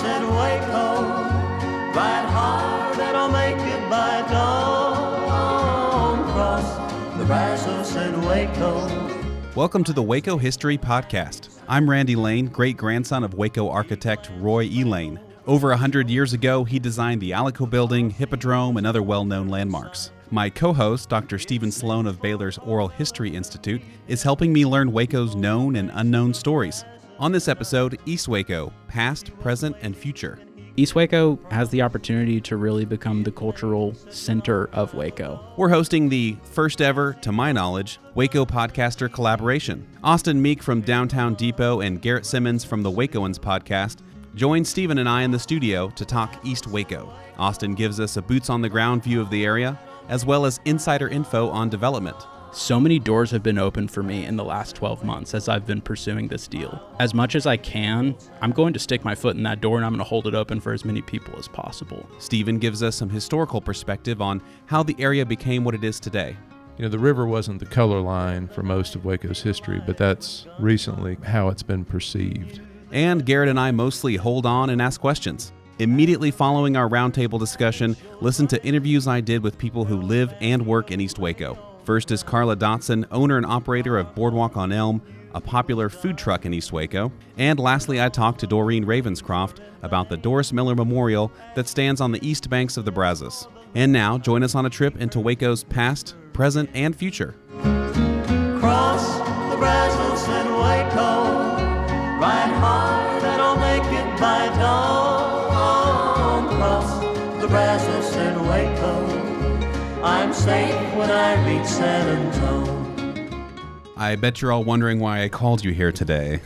and Waco, ride hard and I'll make it by dawn. Cross the Brazos and Waco. Welcome to the Waco History Podcast. I'm Randy Lane, great-grandson of Waco architect Roy E. Lane. Over 100 years ago, he designed the Alico Building, Hippodrome, and other well-known landmarks. My co-host, Dr. Stephen Sloan of Baylor's Oral History Institute, is helping me learn Waco's known and unknown stories. On this episode, East Waco, past, present, and future. East Waco has the opportunity to really become the cultural center of Waco. We're hosting the first ever, to my knowledge, Waco podcaster collaboration. Austin Meek from Downtown Depot and Garrett Simmons from the Wacoans Podcast join Stephen and I in the studio to talk East Waco. Austin gives us a boots-on-the-ground view of the area, as well as insider info on development. So many doors have been opened for me in the last 12 months as I've been pursuing this deal. As much as I can, I'm going to stick my foot in that door and I'm going to hold it open for as many people as possible. Stephen gives us some historical perspective on how the area became what it is today. You know, the river wasn't the color line for most of Waco's history, but that's recently how it's been perceived. And Garrett and I mostly hold on and ask questions. Immediately following our roundtable discussion, listen to interviews I did with people who live and work in East Waco. First is Carla Dotson, owner and operator of Boardwalk on Elm, a popular food truck in East Waco. And lastly, I talked to Doreen Ravenscroft about the Doris Miller Memorial that stands on the east banks of the Brazos. And now, join us on a trip into Waco's past, present, and future. Cross the Brazos and Waco, ride hard and I'll make it by dawn. Cross the Brazos and Waco, I'm safe when I reach San Antonio. I bet you're all wondering why I called you here today.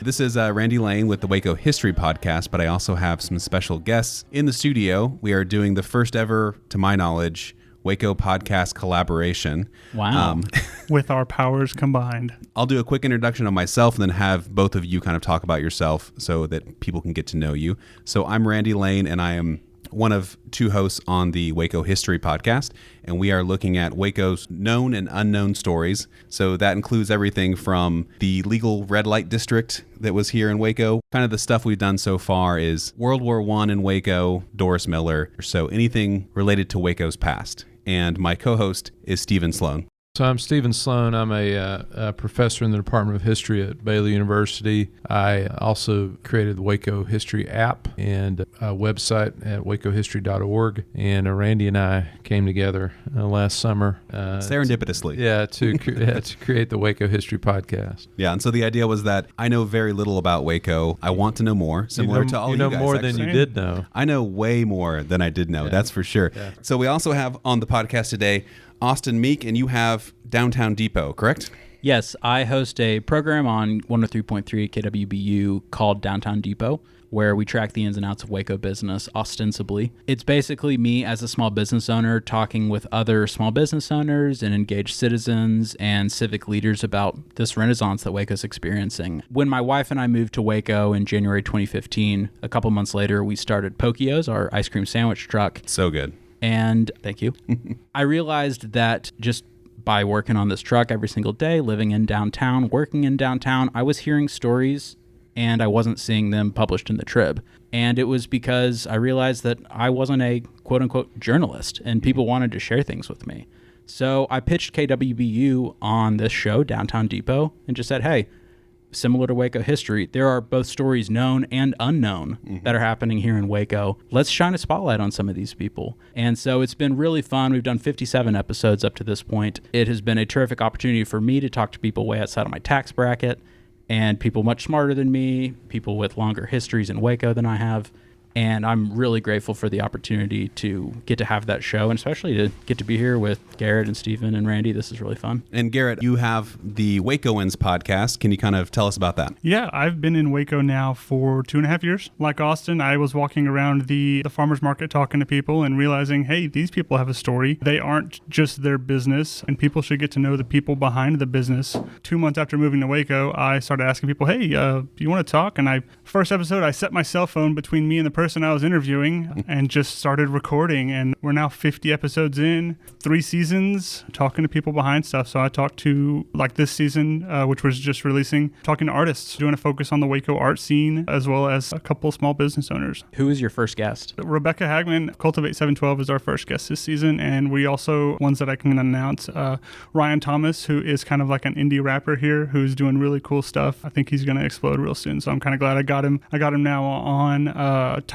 This is Randy Lane with the Waco History Podcast, but I also have some special guests in the studio. We are doing the first ever, to my knowledge, Waco podcast collaboration. Wow. With our powers combined. I'll do a quick introduction of myself and then have both of you kind of talk about yourself so that people can get to know you. So I'm Randy Lane, and I am one of two hosts on the Waco History Podcast, and we are looking at Waco's known and unknown stories. So that includes everything from the legal red light district that was here in Waco. Kind of the stuff we've done so far is World War I in Waco, Doris Miller, so anything related to Waco's past. And my co-host is Stephen Sloan. So I'm Stephen Sloan. I'm a professor in the Department of History at Baylor University. I also created the Waco History app and a website at wacohistory.org. And Randy and I came together last summer. Serendipitously. To create the Waco History Podcast. Yeah, and so the idea was that I know very little about Waco. I want to know more, similar to all you guys. You know more actually. than you did know. I know way more than I did know, that's for sure. Yeah. So we also have on the podcast today Austin Meek, and you have Downtown Depot, correct? Yes, I host a program on 103.3 KWBU called Downtown Depot, where we track the ins and outs of Waco business, ostensibly. It's basically me as a small business owner talking with other small business owners and engaged citizens and civic leaders about this renaissance that Waco's experiencing. When my wife and I moved to Waco in January 2015, a couple months later, we started Pochio's, our ice cream sandwich truck. So good. And thank you. I realized that just by working on this truck every single day, living in downtown, working in downtown, I was hearing stories and I wasn't seeing them published in the Trib. And it was because I realized that I wasn't a quote unquote journalist and people wanted to share things with me. So I pitched KWBU on this show, Downtown Depot, and just said, hey, similar to Waco history, there are both stories known and unknown that are happening here in Waco. Let's shine a spotlight on some of these people. And so it's been really fun. We've done 57 episodes up to this point. It has been a terrific opportunity for me to talk to people way outside of my tax bracket and people much smarter than me, people with longer histories in Waco than I have. And I'm really grateful for the opportunity to get to have that show, and especially to get to be here with Garrett and Stephen and Randy. This is really fun. And Garrett, you have the Wacoans Podcast. Can you kind of tell us about that? Yeah, I've been in Waco now for 2.5 years. Like Austin, I was walking around the farmer's market talking to people and realizing, hey, these people have a story. They aren't just their business, and people should get to know the people behind the business. 2 months after moving to Waco, I started asking people, hey, do you want to talk? And first episode, I set my cell phone between me and the person I was interviewing and just started recording. And we're now 50 episodes in, 3 seasons, talking to people behind stuff. So I talked to, like this season, which was just releasing, talking to artists, doing a focus on the Waco art scene, as well as a couple small business owners. Who is your first guest? Rebecca Hagman, Cultivate 712 is our first guest this season. And we also, ones that I can announce, Ryan Thomas, who is kind of like an indie rapper here, who's doing really cool stuff. I think he's going to explode real soon. So I'm kind of glad I got him. I got him now on.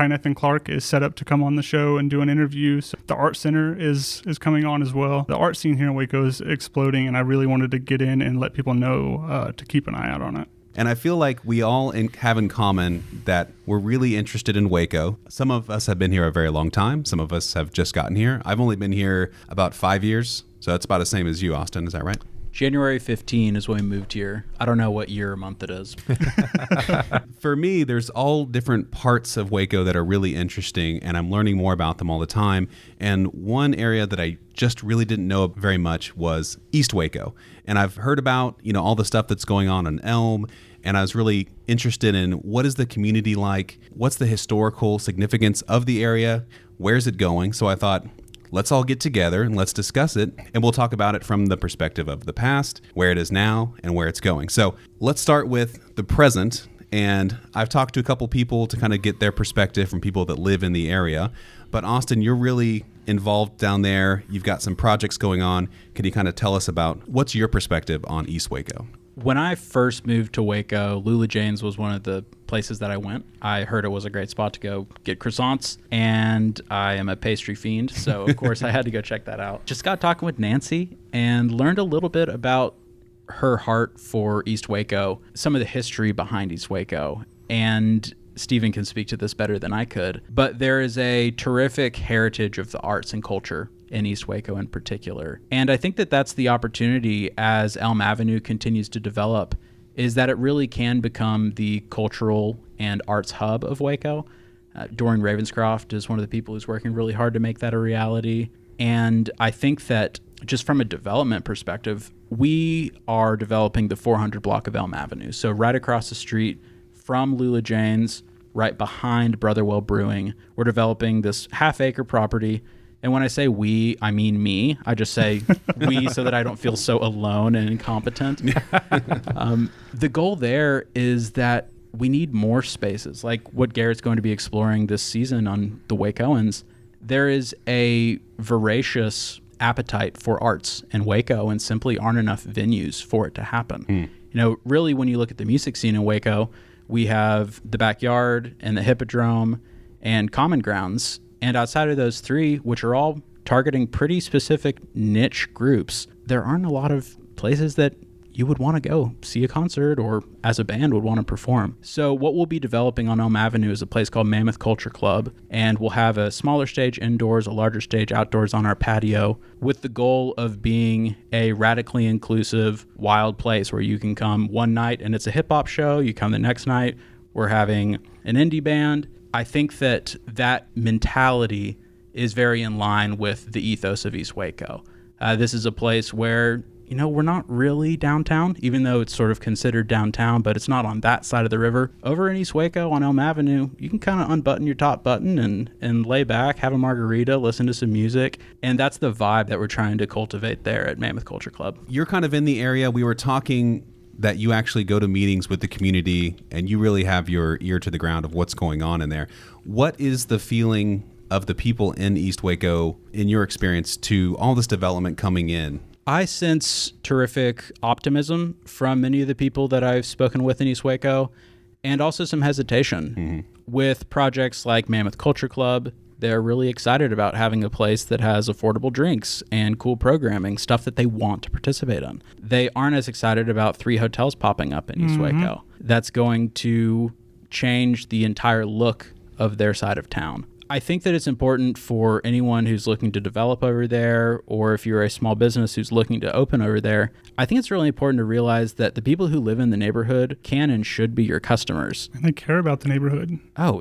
Nathan Clark is set up to come on the show and do an interview. So the Art Center is coming on as well. The art scene here in Waco is exploding, and I really wanted to get in and let people know to keep an eye out on it. And I feel like we all have in common that we're really interested in Waco. Some of us have been here a very long time. Some of us have just gotten here. I've only been here about 5 years, so that's about the same as you, Austin. Is that right? January 15 is when we moved here. I don't know what year or month it is. For me, there's all different parts of Waco that are really interesting, and I'm learning more about them all the time. And one area that I just really didn't know very much was East Waco. And I've heard about, all the stuff that's going on Elm, and I was really interested in what is the community like? What's the historical significance of the area? Where's it going? So I thought, let's all get together and let's discuss it, and we'll talk about it from the perspective of the past, where it is now, and where it's going. So let's start with the present, and I've talked to a couple people to kind of get their perspective from people that live in the area. But Austin, you're really involved down there. You've got some projects going on. Can you kind of tell us about what's your perspective on East Waco? When I first moved to Waco, Lula Jane's was one of the places that I went. I heard it was a great spot to go get croissants, and I am a pastry fiend, so of course I had to go check that out. Just got talking with Nancy and learned a little bit about her heart for East Waco, some of the history behind East Waco, and Stephen can speak to this better than I could, but there is a terrific heritage of the arts and culture in East Waco in particular. And I think that that's the opportunity as Elm Avenue continues to develop, is that it really can become the cultural and arts hub of Waco. Doreen Ravenscroft is one of the people who's working really hard to make that a reality. And I think that just from a development perspective, we are developing the 400 block of Elm Avenue. So right across the street from Lula Jane's, right behind Brotherwell Brewing, we're developing this half-acre property. And when I say we, I mean me. I just say we so that I don't feel so alone and incompetent. The goal there is that we need more spaces, like what Garrett's going to be exploring this season on the Wacoans. There is a voracious appetite for arts in Waco, and simply aren't enough venues for it to happen. Really, when you look at the music scene in Waco, we have the Backyard and the Hippodrome and Common Grounds. And outside of those three, which are all targeting pretty specific niche groups, there aren't a lot of places that you would want to go see a concert or as a band would want to perform. So what we'll be developing on Elm Avenue is a place called Mammoth Culture Club, and we'll have a smaller stage indoors, a larger stage outdoors on our patio, with the goal of being a radically inclusive, wild place where you can come one night and it's a hip-hop show, you come the next night, we're having an indie band. I think that mentality is very in line with the ethos of East Waco. This is a place where, we're not really downtown, even though it's sort of considered downtown, but it's not on that side of the river. Over in East Waco on Elm Avenue, you can kind of unbutton your top button and lay back, have a margarita, listen to some music. And that's the vibe that we're trying to cultivate there at Mammoth Culture Club. You're kind of in the area. We were talking that you actually go to meetings with the community and you really have your ear to the ground of what's going on in there. What is the feeling of the people in East Waco, in your experience, to all this development coming in? I sense terrific optimism from many of the people that I've spoken with in East Waco, and also some hesitation. With projects like Mammoth Culture Club. They're really excited about having a place that has affordable drinks and cool programming, stuff that they want to participate in. They aren't as excited about 3 hotels popping up in East Waco. That's going to change the entire look of their side of town. I think that it's important for anyone who's looking to develop over there, or if you're a small business who's looking to open over there, I think it's really important to realize that the people who live in the neighborhood can and should be your customers. And they care about the neighborhood. Oh,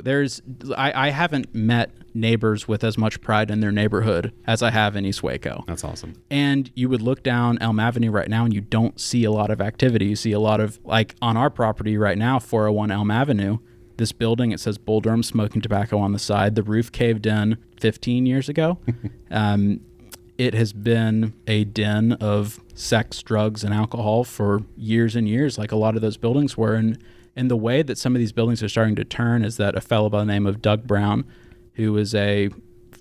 I haven't met neighbors with as much pride in their neighborhood as I have in East Waco. That's awesome. And you would look down Elm Avenue right now and you don't see a lot of activity. You see a lot of, like on our property right now, 401 Elm Avenue, This building, it says Bull Durham Smoking Tobacco on the side. The roof caved in 15 years ago. It has been a den of sex, drugs, and alcohol for years and years, like a lot of those buildings were. And the way that some of these buildings are starting to turn is that a fellow by the name of Doug Brown, who is a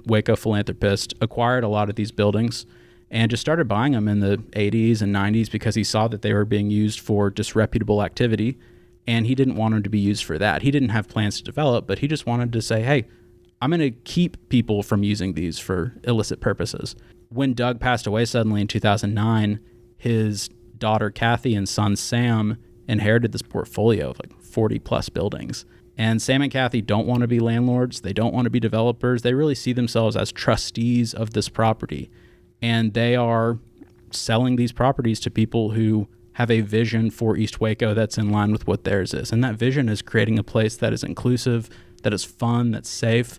Waco philanthropist, acquired a lot of these buildings and just started buying them in the 80s and 90s because he saw that they were being used for disreputable activity, and he didn't want them to be used for that. He didn't have plans to develop, but he just wanted to say, hey, I'm going to keep people from using these for illicit purposes. When Doug passed away suddenly in 2009, his daughter Kathy and son Sam inherited this portfolio of like 40 plus buildings. And Sam and Kathy don't want to be landlords. They don't want to be developers. They really see themselves as trustees of this property. And they are selling these properties to people who have a vision for East Waco that's in line with what theirs is. And that vision is creating a place that is inclusive, that is fun, that's safe,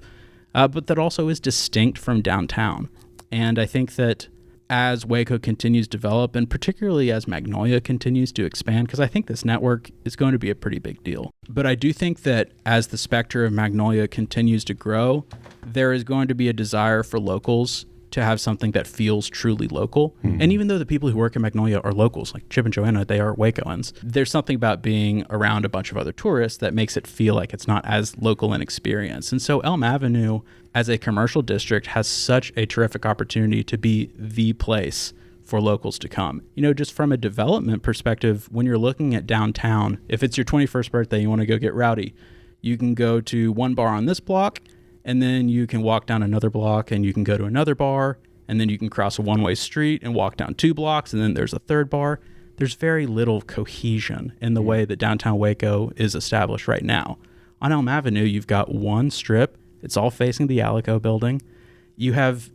but that also is distinct from downtown. And I think that as Waco continues to develop, and particularly as Magnolia continues to expand, because I think this network is going to be a pretty big deal. But I do think that as the specter of Magnolia continues to grow, there is going to be a desire for locals to have something that feels truly local. And even though the people who work in Magnolia are locals, like Chip and Joanna, they are Wacoans, there's something about being around a bunch of other tourists that makes it feel like it's not as local in experience. And so Elm Avenue, as a commercial district, has such a terrific opportunity to be the place for locals to come. You know, just from a development perspective, when you're looking at downtown, if it's your 21st birthday, you want to go get rowdy, you can go to one bar on this block, and then you can walk down another block and you can go to another bar, and then you can cross a one-way street and walk down 2 blocks, and then there's a third bar. There's very little cohesion in the way that downtown Waco is established right now. On Elm Avenue, you've got one strip. It's all facing the Alico building. You have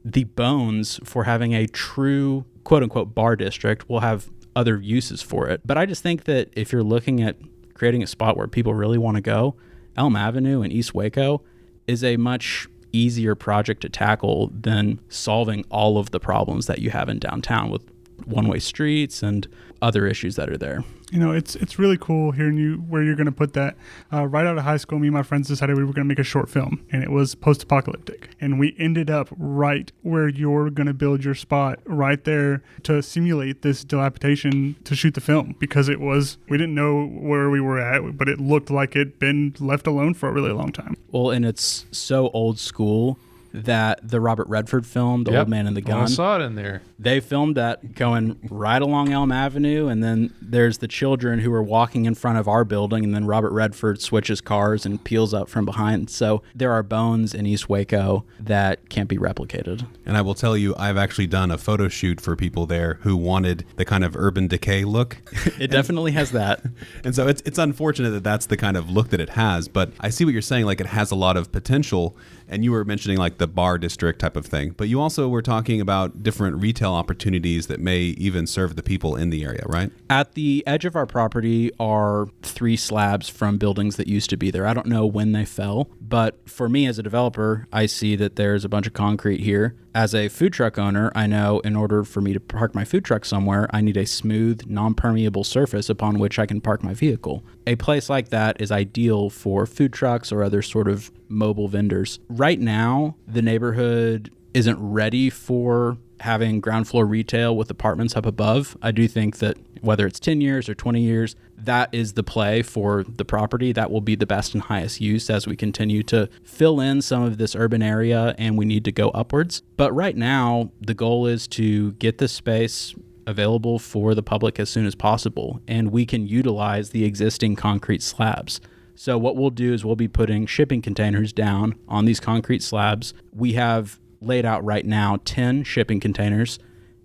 the bones for having a true quote-unquote bar district. We'll have other uses for it. But I just think that if you're looking at creating a spot where people really want to go, Elm Avenue in East Waco is a much easier project to tackle than solving all of the problems that you have in downtown with one-way streets and other issues that are there. You know, it's really cool hearing you where you're going to put that. Right out of high school, me and my friends decided we were going to make a short film, and it was post-apocalyptic. And we ended up right where you're going to build your spot, right there to simulate this dilapidation to shoot the film, because it was, we didn't know where we were at, but it looked like it'd been left alone for a really long time. Well, and it's so old school that the Robert Redford film, The Old Man and the Gun, I saw it in there. They filmed that going right along Elm Avenue, and then there's the children who are walking in front of our building, and then Robert Redford switches cars and peels up from behind. So there are bones in East Waco that can't be replicated. And I will tell you, I've actually done a photo shoot for people there who wanted the kind of urban decay look. It definitely has that. And so it's unfortunate that that's the kind of look that it has, but I see what you're saying, like it has a lot of potential. And you were mentioning like the bar district type of thing, but you also were talking about different retail opportunities that may even serve the people in the area, right? At the edge of our property are 3 slabs from buildings that used to be there. I don't know when they fell, but for me as a developer, I see that there's a bunch of concrete here. As a food truck owner, I know in order for me to park my food truck somewhere, I need a smooth, non-permeable surface upon which I can park my vehicle. A place like that is ideal for food trucks or other sort of mobile vendors. Right now, the neighborhood isn't ready for having ground floor retail with apartments up above. I do think that whether it's 10 years or 20 years, that is the play for the property. That will be the best and highest use as we continue to fill in some of this urban area and we need to go upwards. But right now, the goal is to get this space available for the public as soon as possible, and we can utilize the existing concrete slabs. So what we'll do is we'll be putting shipping containers down on these concrete slabs. We have laid out right now 10 shipping containers,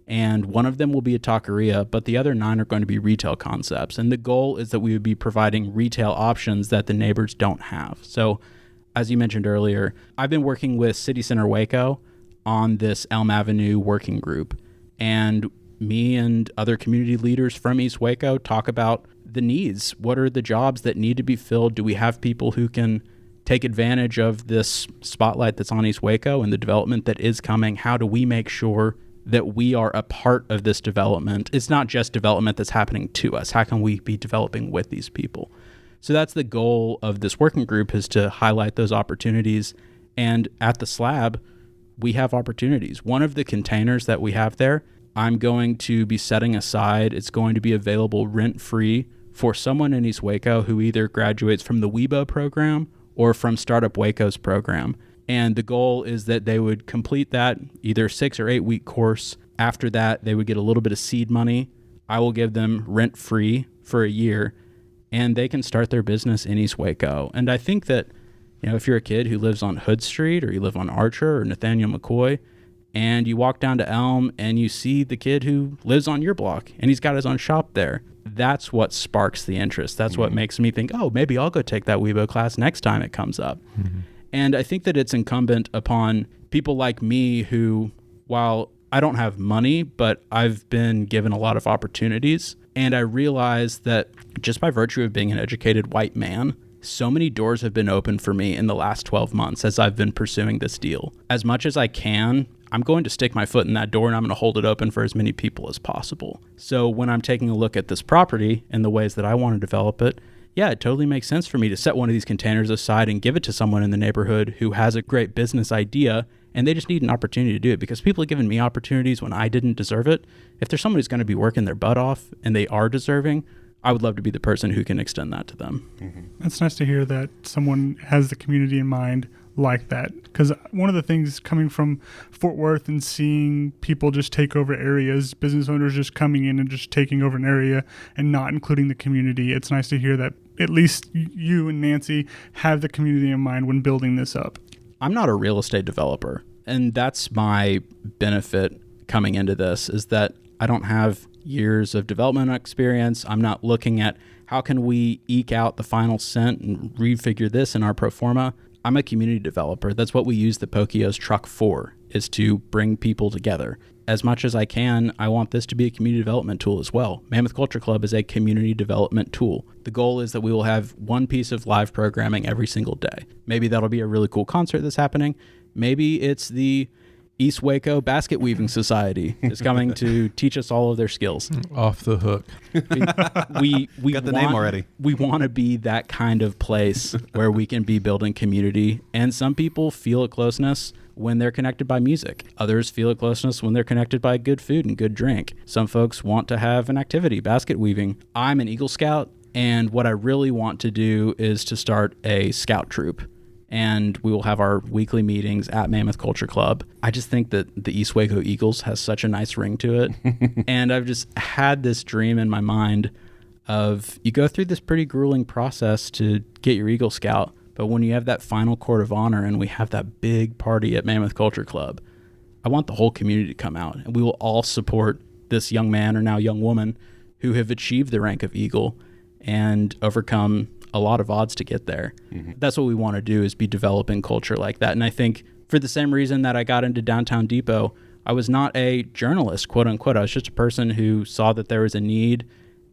and one of them will be a taqueria, but the other 9 are going to be retail concepts. And the goal is that we would be providing retail options that the neighbors don't have. So as you mentioned earlier, I've been working with City Center Waco on this Elm Avenue working group, and me and other community leaders from East Waco talk about the needs. What are the jobs that need to be filled? Do we have people who can take advantage of this spotlight that's on East Waco and the development that is coming? How do we make sure that we are a part of this development? It's not just development that's happening to us. How can we be developing with these people? So that's the goal of this working group, is to highlight those opportunities. And at the slab, we have opportunities. One of the containers that we have there, I'm going to be setting aside. It's going to be available rent-free for someone in East Waco who either graduates from the WEBO program or from Startup Waco's program. And the goal is that they would complete that either 6 or 8 week course. After that, they would get a little bit of seed money. I will give them rent-free for a year, and they can start their business in East Waco. And I think that, if you're a kid who lives on Hood Street, or you live on Archer or Nathaniel McCoy, and you walk down to Elm and you see the kid who lives on your block and he's got his own shop there, that's what sparks the interest. That's what makes me think, oh, maybe I'll go take that WEBO class next time it comes up. And I think that it's incumbent upon people like me who, while I don't have money, but I've been given a lot of opportunities. And I realize that just by virtue of being an educated white man, so many doors have been opened for me in the last 12 months as I've been pursuing this deal. As much as I can, I'm going to stick my foot in that door, and I'm going to hold it open for as many people as possible. So when I'm taking a look at this property and the ways that I want to develop it, yeah, it totally makes sense for me to set one of these containers aside and give it to someone in the neighborhood who has a great business idea, and they just need an opportunity to do it, because people have given me opportunities when I didn't deserve it. If there's someone who's going to be working their butt off and they are deserving, I would love to be the person who can extend that to them. That's nice to hear that someone has the community in mind like that, because one of the things coming from Fort Worth and seeing people just take over areas, business owners just coming in and just taking over an area and not including the community, it's nice to hear that at least you and Nancy have the community in mind when building this up. I'm not a real estate developer, and that's my benefit coming into this, is that I don't have years of development experience. I'm not looking at how can we eke out the final cent and refigure this in our pro forma. I'm a community developer. That's what we use the Pokios truck for, is to bring people together. As much as I can, I want this to be a community development tool as well. Mammoth Culture Club is a community development tool. The goal is that we will have one piece of live programming every single day. Maybe that'll be a really cool concert that's happening. Maybe it's the East Waco Basket Weaving Society is coming to teach us all of their skills. Off the hook. We got the name already. We want to be that kind of place where we can be building community. And some people feel a closeness when they're connected by music. Others feel a closeness when they're connected by good food and good drink. Some folks want to have an activity, basket weaving. I'm an Eagle Scout, and what I really want to do is to start a scout troop. And we will have our weekly meetings at Mammoth Culture Club. I just think that the East Waco Eagles has such a nice ring to it. And I've just had this dream in my mind of, you go through this pretty grueling process to get your Eagle Scout, but when you have that final court of honor and we have that big party at Mammoth Culture Club, I want the whole community to come out, and we will all support this young man, or now young woman, who have achieved the rank of Eagle and overcome a lot of odds to get there. That's what we want to do, is be developing culture like that. And I think for the same reason that I got into Downtown Depot, I was not a journalist, quote unquote. I was just a person who saw that there was a need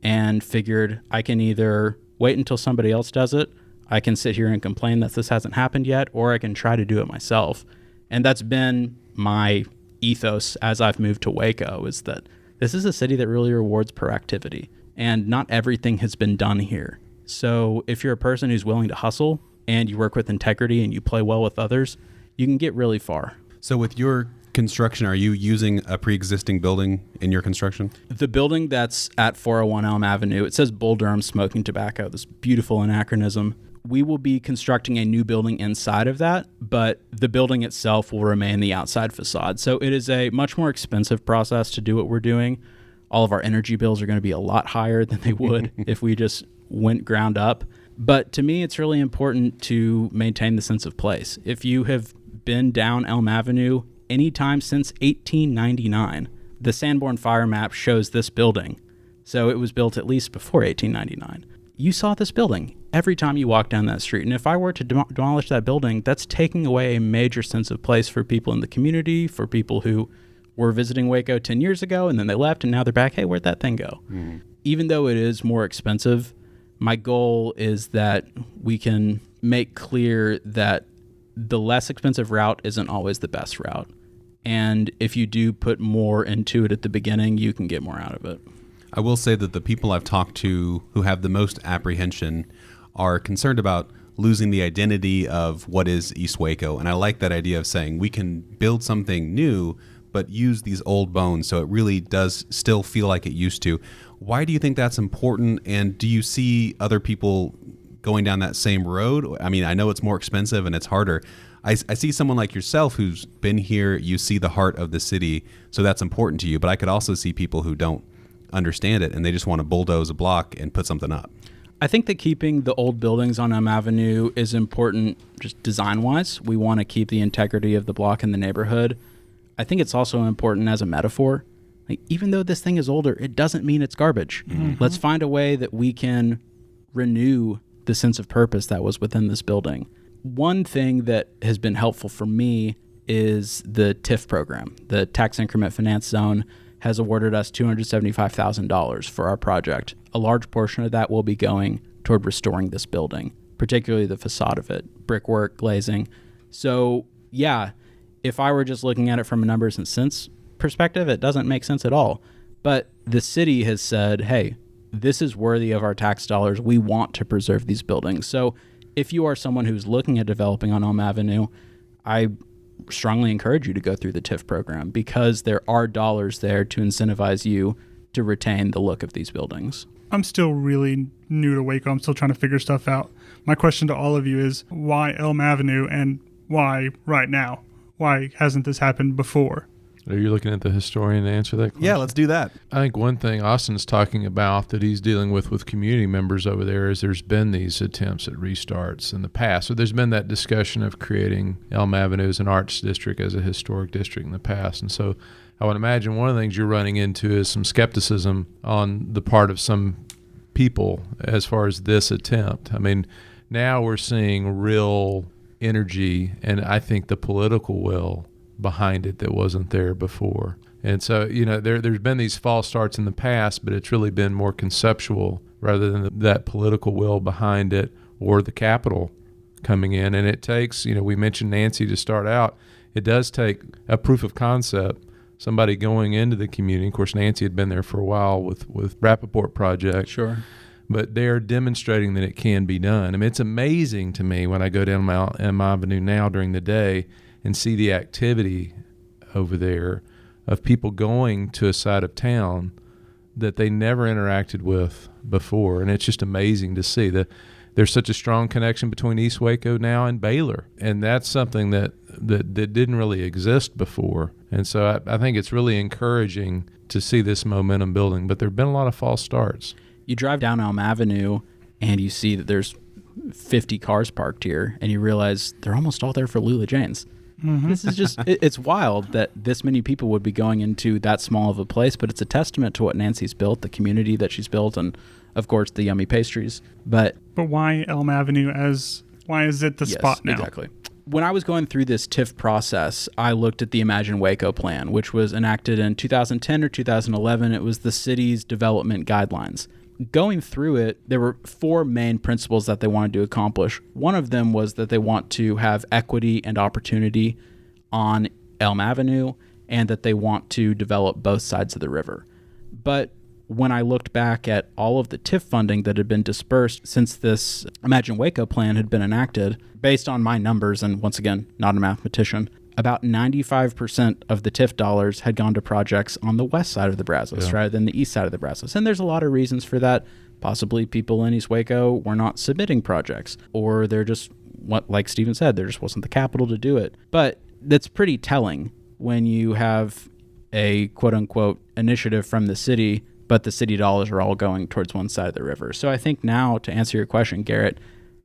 and figured I can either wait until somebody else does it, I can sit here and complain that this hasn't happened yet, or I can try to do it myself. And that's been my ethos as I've moved to Waco, is that this is a city that really rewards proactivity, and not everything has been done here. So if you're a person who's willing to hustle and you work with integrity and you play well with others, you can get really far. So with your construction, are you using a pre-existing building in your construction? The building that's at 401 Elm Avenue, it says Bull Durham Smoking Tobacco, this beautiful anachronism. We will be constructing a new building inside of that, but the building itself will remain the outside facade. So it is a much more expensive process to do what we're doing. All of our energy bills are going to be a lot higher than they would if we just went ground up. But to me, it's really important to maintain the sense of place. If you have been down Elm Avenue anytime since 1899, the Sanborn Fire Map shows this building. So it was built at least before 1899. You saw this building every time you walked down that street. And if I were to demolish that building, that's taking away a major sense of place for people in the community, for people who were visiting Waco 10 years ago and then they left and now they're back. Hey, where'd that thing go? Even though it is more expensive, my goal is that we can make clear that the less expensive route isn't always the best route. And if you do put more into it at the beginning, you can get more out of it. I will say that the people I've talked to who have the most apprehension are concerned about losing the identity of what is East Waco. And I like that idea of saying we can build something new, but use these old bones so it really does still feel like it used to. Why do you think that's important? And do you see other people going down that same road? I mean, I know it's more expensive and it's harder. I see someone like yourself who's been here, you see the heart of the city, so that's important to you. But I could also see people who don't understand it and they just want to bulldoze a block and put something up. I think that keeping the old buildings on Elm Avenue is important just design-wise. We want to keep the integrity of the block and the neighborhood. I think it's also important as a metaphor. Like, even though this thing is older, it doesn't mean it's garbage. Mm-hmm. Let's find a way that we can renew the sense of purpose that was within this building. One thing that has been helpful for me is the TIF program. The Tax Increment Finance Zone has awarded us $275,000 for our project. A large portion of that will be going toward restoring this building, particularly the facade of it, brickwork, glazing. So, yeah, if I were just looking at it from a numbers and cents perspective, it doesn't make sense at all. But the city has said, hey, this is worthy of our tax dollars. We want to preserve these buildings. So if you are someone who's looking at developing on Elm Avenue, I strongly encourage you to go through the TIF program because there are dollars there to incentivize you to retain the look of these buildings. I'm still really new to Waco. I'm still trying to figure stuff out. My question to all of you is, why Elm Avenue and why right now? Why hasn't this happened before? Are you looking at the historian to answer that question? Yeah, let's do that. I think one thing Austin's talking about that he's dealing with community members over there is there's been these attempts at restarts in the past. So there's been that discussion of creating Elm Avenue as an arts district, as a historic district in the past. And so I would imagine one of the things you're running into is some skepticism on the part of some people as far as this attempt. I mean, now we're seeing real energy and I think the political will behind it that wasn't there before. And so, there's been these false starts in the past, but it's really been more conceptual rather than that political will behind it or the capital coming in. And it takes, we mentioned Nancy to start out, it does take a proof of concept, somebody going into the community. Of course, Nancy had been there for a while with Rappaport Project. Sure. But they're demonstrating that it can be done. I mean, it's amazing to me when I go down Elm Avenue now during the day and see the activity over there of people going to a side of town that they never interacted with before. And it's just amazing to see that there's such a strong connection between East Waco now and Baylor. And that's something that didn't really exist before. And so I think it's really encouraging to see this momentum building. But there have been a lot of false starts. You drive down Elm Avenue and you see that there's 50 cars parked here, and you realize they're almost all there for Lula Jane's. Mm-hmm. This is just, it's wild that this many people would be going into that small of a place, but it's a testament to what Nancy's built, the community that she's built, and of course the yummy pastries. But why Elm Avenue why is it the spot now? Exactly. When I was going through this TIF process, I looked at the Imagine Waco plan, which was enacted in 2010 or 2011. It was the city's development guidelines. Going through it, there were 4 main principles that they wanted to accomplish. One of them was that they want to have equity and opportunity on Elm Avenue, and that they want to develop both sides of the river. But when I looked back at all of the TIF funding that had been dispersed since this Imagine Waco plan had been enacted, based on my numbers, and once again, not a mathematician, about 95% of the TIF dollars had gone to projects on the west side of the Brazos rather than the east side of the Brazos. And there's a lot of reasons for that. Possibly people in East Waco were not submitting projects, or they're just, like Stephen said, there just wasn't the capital to do it. But that's pretty telling when you have a quote-unquote initiative from the city, but the city dollars are all going towards one side of the river. So I think now, to answer your question, Garrett,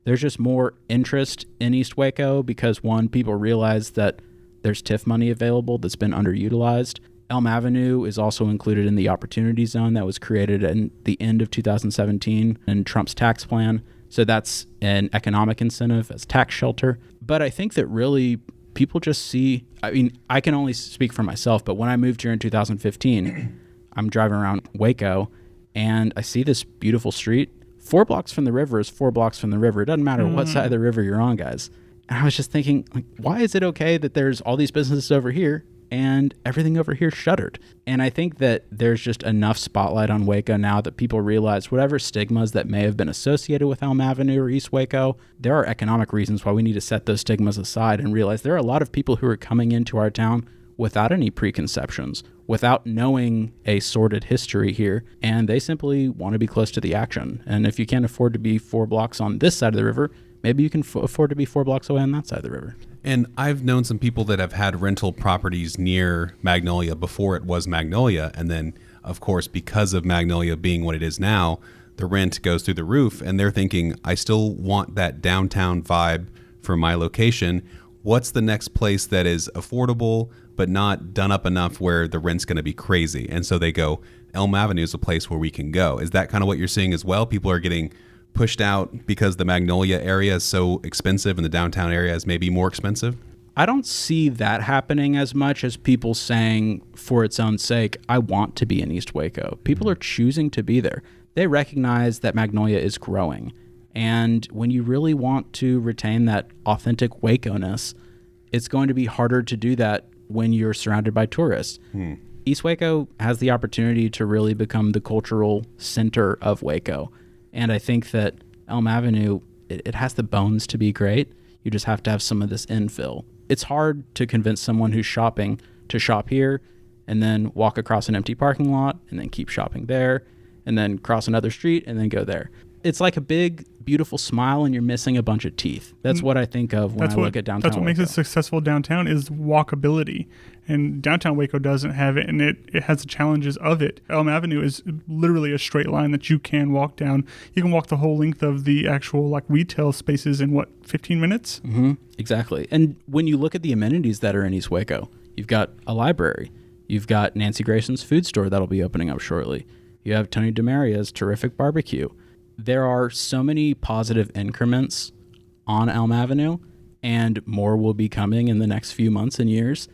there's just more interest in East Waco because, one, people realize that there's TIF money available that's been underutilized. Elm Avenue is also included in the Opportunity Zone that was created at the end of 2017 in Trump's tax plan. So that's an economic incentive as tax shelter. But I think that really people just see, I mean, I can only speak for myself, but when I moved here in 2015, I'm driving around Waco and I see this beautiful street. 4 blocks from the river is 4 blocks from the river. It doesn't matter what side of the river you're on, guys. And I was just thinking, like, why is it okay that there's all these businesses over here and everything over here shuttered. And I think that there's just enough spotlight on Waco now that people realize whatever stigmas that may have been associated with Elm Avenue or East Waco, there are economic reasons why we need to set those stigmas aside and realize there are a lot of people who are coming into our town without any preconceptions, without knowing a sordid history here, and they simply want to be close to the action. And if you can't afford to be 4 blocks on this side of the river, maybe you can afford to be 4 blocks away on that side of the river. And I've known some people that have had rental properties near Magnolia before it was Magnolia. And then, of course, because of Magnolia being what it is now, the rent goes through the roof. And they're thinking, I still want that downtown vibe for my location. What's the next place that is affordable but not done up enough where the rent's going to be crazy? And so they go, Elm Avenue is a place where we can go. Is that kind of what you're seeing as well? People are getting pushed out because the Magnolia area is so expensive and the downtown area is maybe more expensive? I don't see that happening as much as people saying for its own sake, I want to be in East Waco. People are choosing to be there. They recognize that Magnolia is growing. And when you really want to retain that authentic Waco-ness, it's going to be harder to do that when you're surrounded by tourists. East Waco has the opportunity to really become the cultural center of Waco. And I think that Elm Avenue, it has the bones to be great. You just have to have some of this infill. It's hard to convince someone who's shopping to shop here and then walk across an empty parking lot and then keep shopping there and then cross another street and then go there. It's like a big, beautiful smile and you're missing a bunch of teeth. That's what I think of when I look at downtown That's what Waco. makes it successful downtown is walkability. And downtown Waco doesn't have it, and it has the challenges of it. Elm Avenue is literally a straight line that you can walk down. You can walk the whole length of the actual like retail spaces in 15 minutes? Mm-hmm. Exactly. And when you look at the amenities that are in East Waco, you've got a library. You've got Nancy Grayson's food store that'll be opening up shortly. You have Tony DeMaria's terrific barbecue. There are so many positive increments on Elm Avenue, and more will be coming in the next few months and years,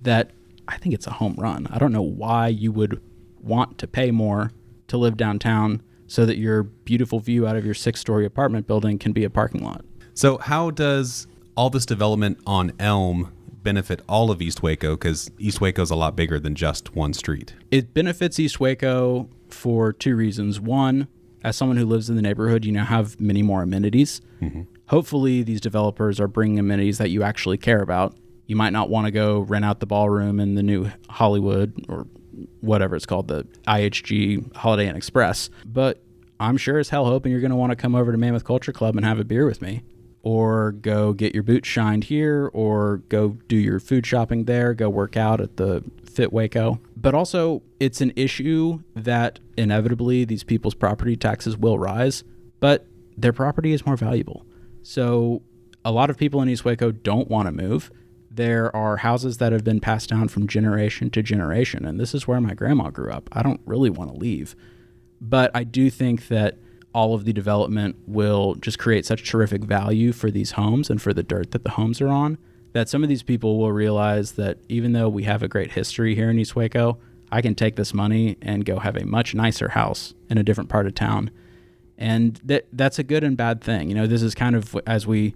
that I think it's a home run. I don't know why you would want to pay more to live downtown so that your beautiful view out of your 6-story apartment building can be a parking lot. So how does all this development on Elm benefit all of East Waco? Because East Waco is a lot bigger than just one street. It benefits East Waco for 2 reasons. One, as someone who lives in the neighborhood, you now have many more amenities. Mm-hmm. Hopefully these developers are bringing amenities that you actually care about. You might not want to go rent out the ballroom in the new Hollywood or whatever it's called, the IHG Holiday Inn Express. But I'm sure as hell hoping you're going to want to come over to Mammoth Culture Club and have a beer with me. Or go get your boots shined here, or go do your food shopping there, go work out at the Fit Waco. But also, it's an issue that inevitably these people's property taxes will rise, but their property is more valuable. So a lot of people in East Waco don't want to move. There are houses that have been passed down from generation to generation, and this is where my grandma grew up. I don't really want to leave. But I do think that all of the development will just create such terrific value for these homes and for the dirt that the homes are on, that some of these people will realize that even though we have a great history here in East Waco, I can take this money and go have a much nicer house in a different part of town. And that's a good and bad thing. You know, this is kind of as we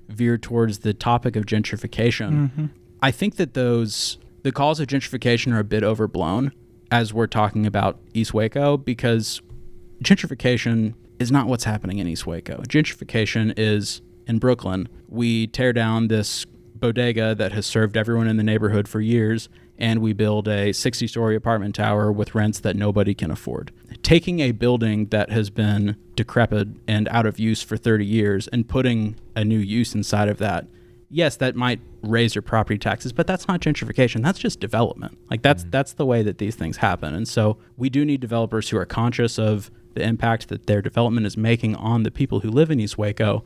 veer towards the topic of gentrification. Mm-hmm. I think that the calls of gentrification are a bit overblown as we're talking about East Waco, because gentrification is not what's happening in East Waco. Gentrification is in Brooklyn. We tear down this bodega that has served everyone in the neighborhood for years, and we build a 60-story apartment tower with rents that nobody can afford. Taking a building that has been decrepit and out of use for 30 years and putting a new use inside of that, yes, that might raise your property taxes, but that's not gentrification. That's just development. Like that's the way that these things happen. And so we do need developers who are conscious of the impact that their development is making on the people who live in East Waco.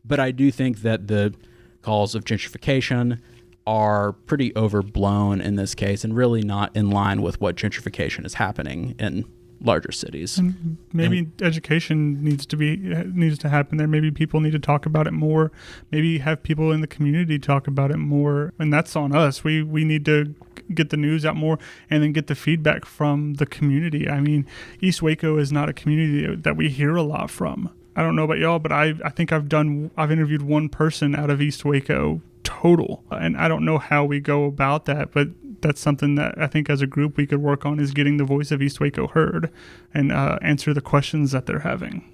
But I do think that the calls of gentrification are pretty overblown in this case and really not in line with what gentrification is happening in larger cities. And maybe education needs to happen there. Maybe people need to talk about it more. Maybe have people in the community talk about it more. And that's on us. We need to get the news out more and then get the feedback from the community. I mean, East Waco is not a community that we hear a lot from. I don't know about y'all, but I think I've interviewed one person out of East Waco total. And I don't know how we go about that, but that's something that I think as a group we could work on, is getting the voice of East Waco heard and answer the questions that they're having.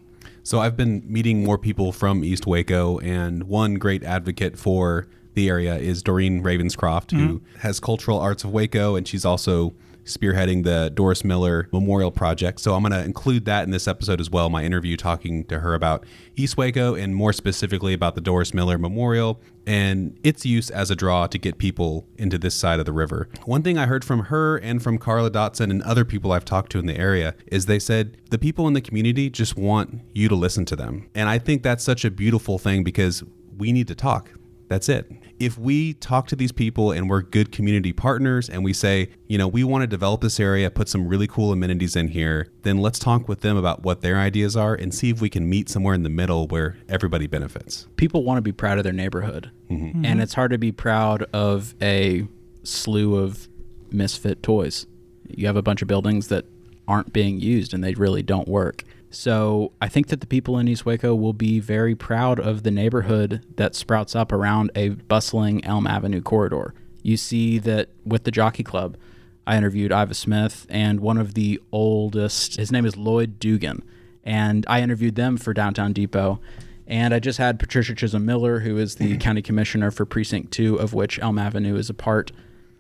So I've been meeting more people from East Waco, and one great advocate for the area is Doreen Ravenscroft, who has Cultural Arts of Waco, and she's also spearheading the Doris Miller Memorial Project. So I'm going to include that in this episode as well, my interview talking to her about East Waco and more specifically about the Doris Miller Memorial and its use as a draw to get people into this side of the river. One thing I heard from her and from Carla Dotson and other people I've talked to in the area is they said the people in the community just want you to listen to them. And I think that's such a beautiful thing because we need to talk. That's it. If we talk to these people and we're good community partners and we say, we want to develop this area, put some really cool amenities in here, then let's talk with them about what their ideas are and see if we can meet somewhere in the middle where everybody benefits. People want to be proud of their neighborhood. And it's hard to be proud of a slew of misfit toys. You have a bunch of buildings that aren't being used and they really don't work. So I think that the people in East Waco will be very proud of the neighborhood that sprouts up around a bustling Elm Avenue corridor. You see that with the Jockey Club. I interviewed Iva Smith and one of the oldest, his name is Lloyd Dugan, and I interviewed them for Downtown Depot. And I just had Patricia Chisholm Miller, who is the county commissioner for Precinct 2, of which Elm Avenue is a part,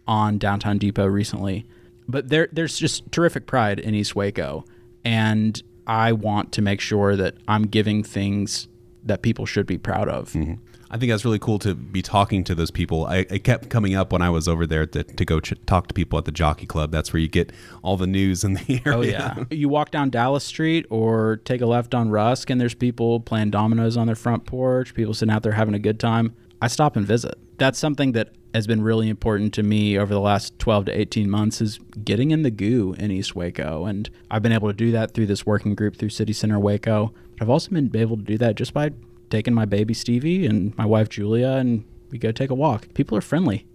on Downtown Depot recently. But there's just terrific pride in East Waco, and I want to make sure that I'm giving things that people should be proud of. I think that's really cool to be talking to those people. It kept coming up when I was over there to go talk to people at the Jockey Club. That's where you get all the news in the area. Oh, yeah. You walk down Dallas Street or take a left on Rusk, and there's people playing dominoes on their front porch, people sitting out there having a good time. I stop and visit. That's something that has been really important to me over the last 12 to 18 months, is getting in the goo in East Waco. And I've been able to do that through this working group through City Center Waco. But I've also been able to do that just by taking my baby Stevie and my wife Julia, and we go take a walk. People are friendly.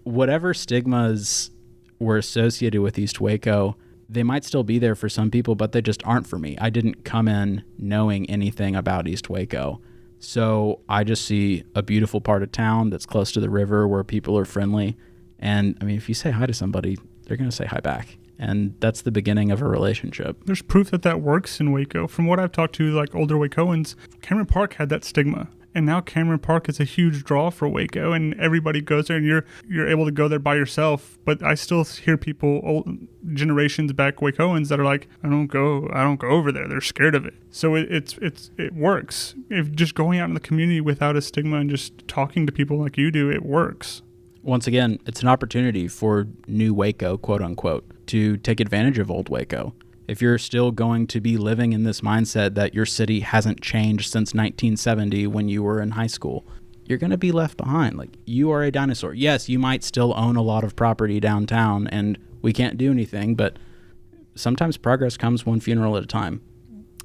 Whatever stigmas were associated with East Waco, they might still be there for some people, but they just aren't for me. I didn't come in knowing anything about East Waco. So I just see a beautiful part of town that's close to the river where people are friendly. And I mean, if you say hi to somebody, they're going to say hi back. And that's the beginning of a relationship. There's proof that works in Waco. From what I've talked to, like older Wacoans, Cameron Park had that stigma. And now Cameron Park is a huge draw for Waco, and everybody goes there, and you're able to go there by yourself. But I still hear people, old generations back Wacoans, that are like, I don't go over there. They're scared of it. So it works. If just going out in the community without a stigma and just talking to people like you do, it works. Once again, it's an opportunity for new Waco, quote unquote, to take advantage of old Waco. If you're still going to be living in this mindset that your city hasn't changed since 1970 when you were in high school, you're going to be left behind. Like, you are a dinosaur. Yes, you might still own a lot of property downtown and we can't do anything, but sometimes progress comes one funeral at a time.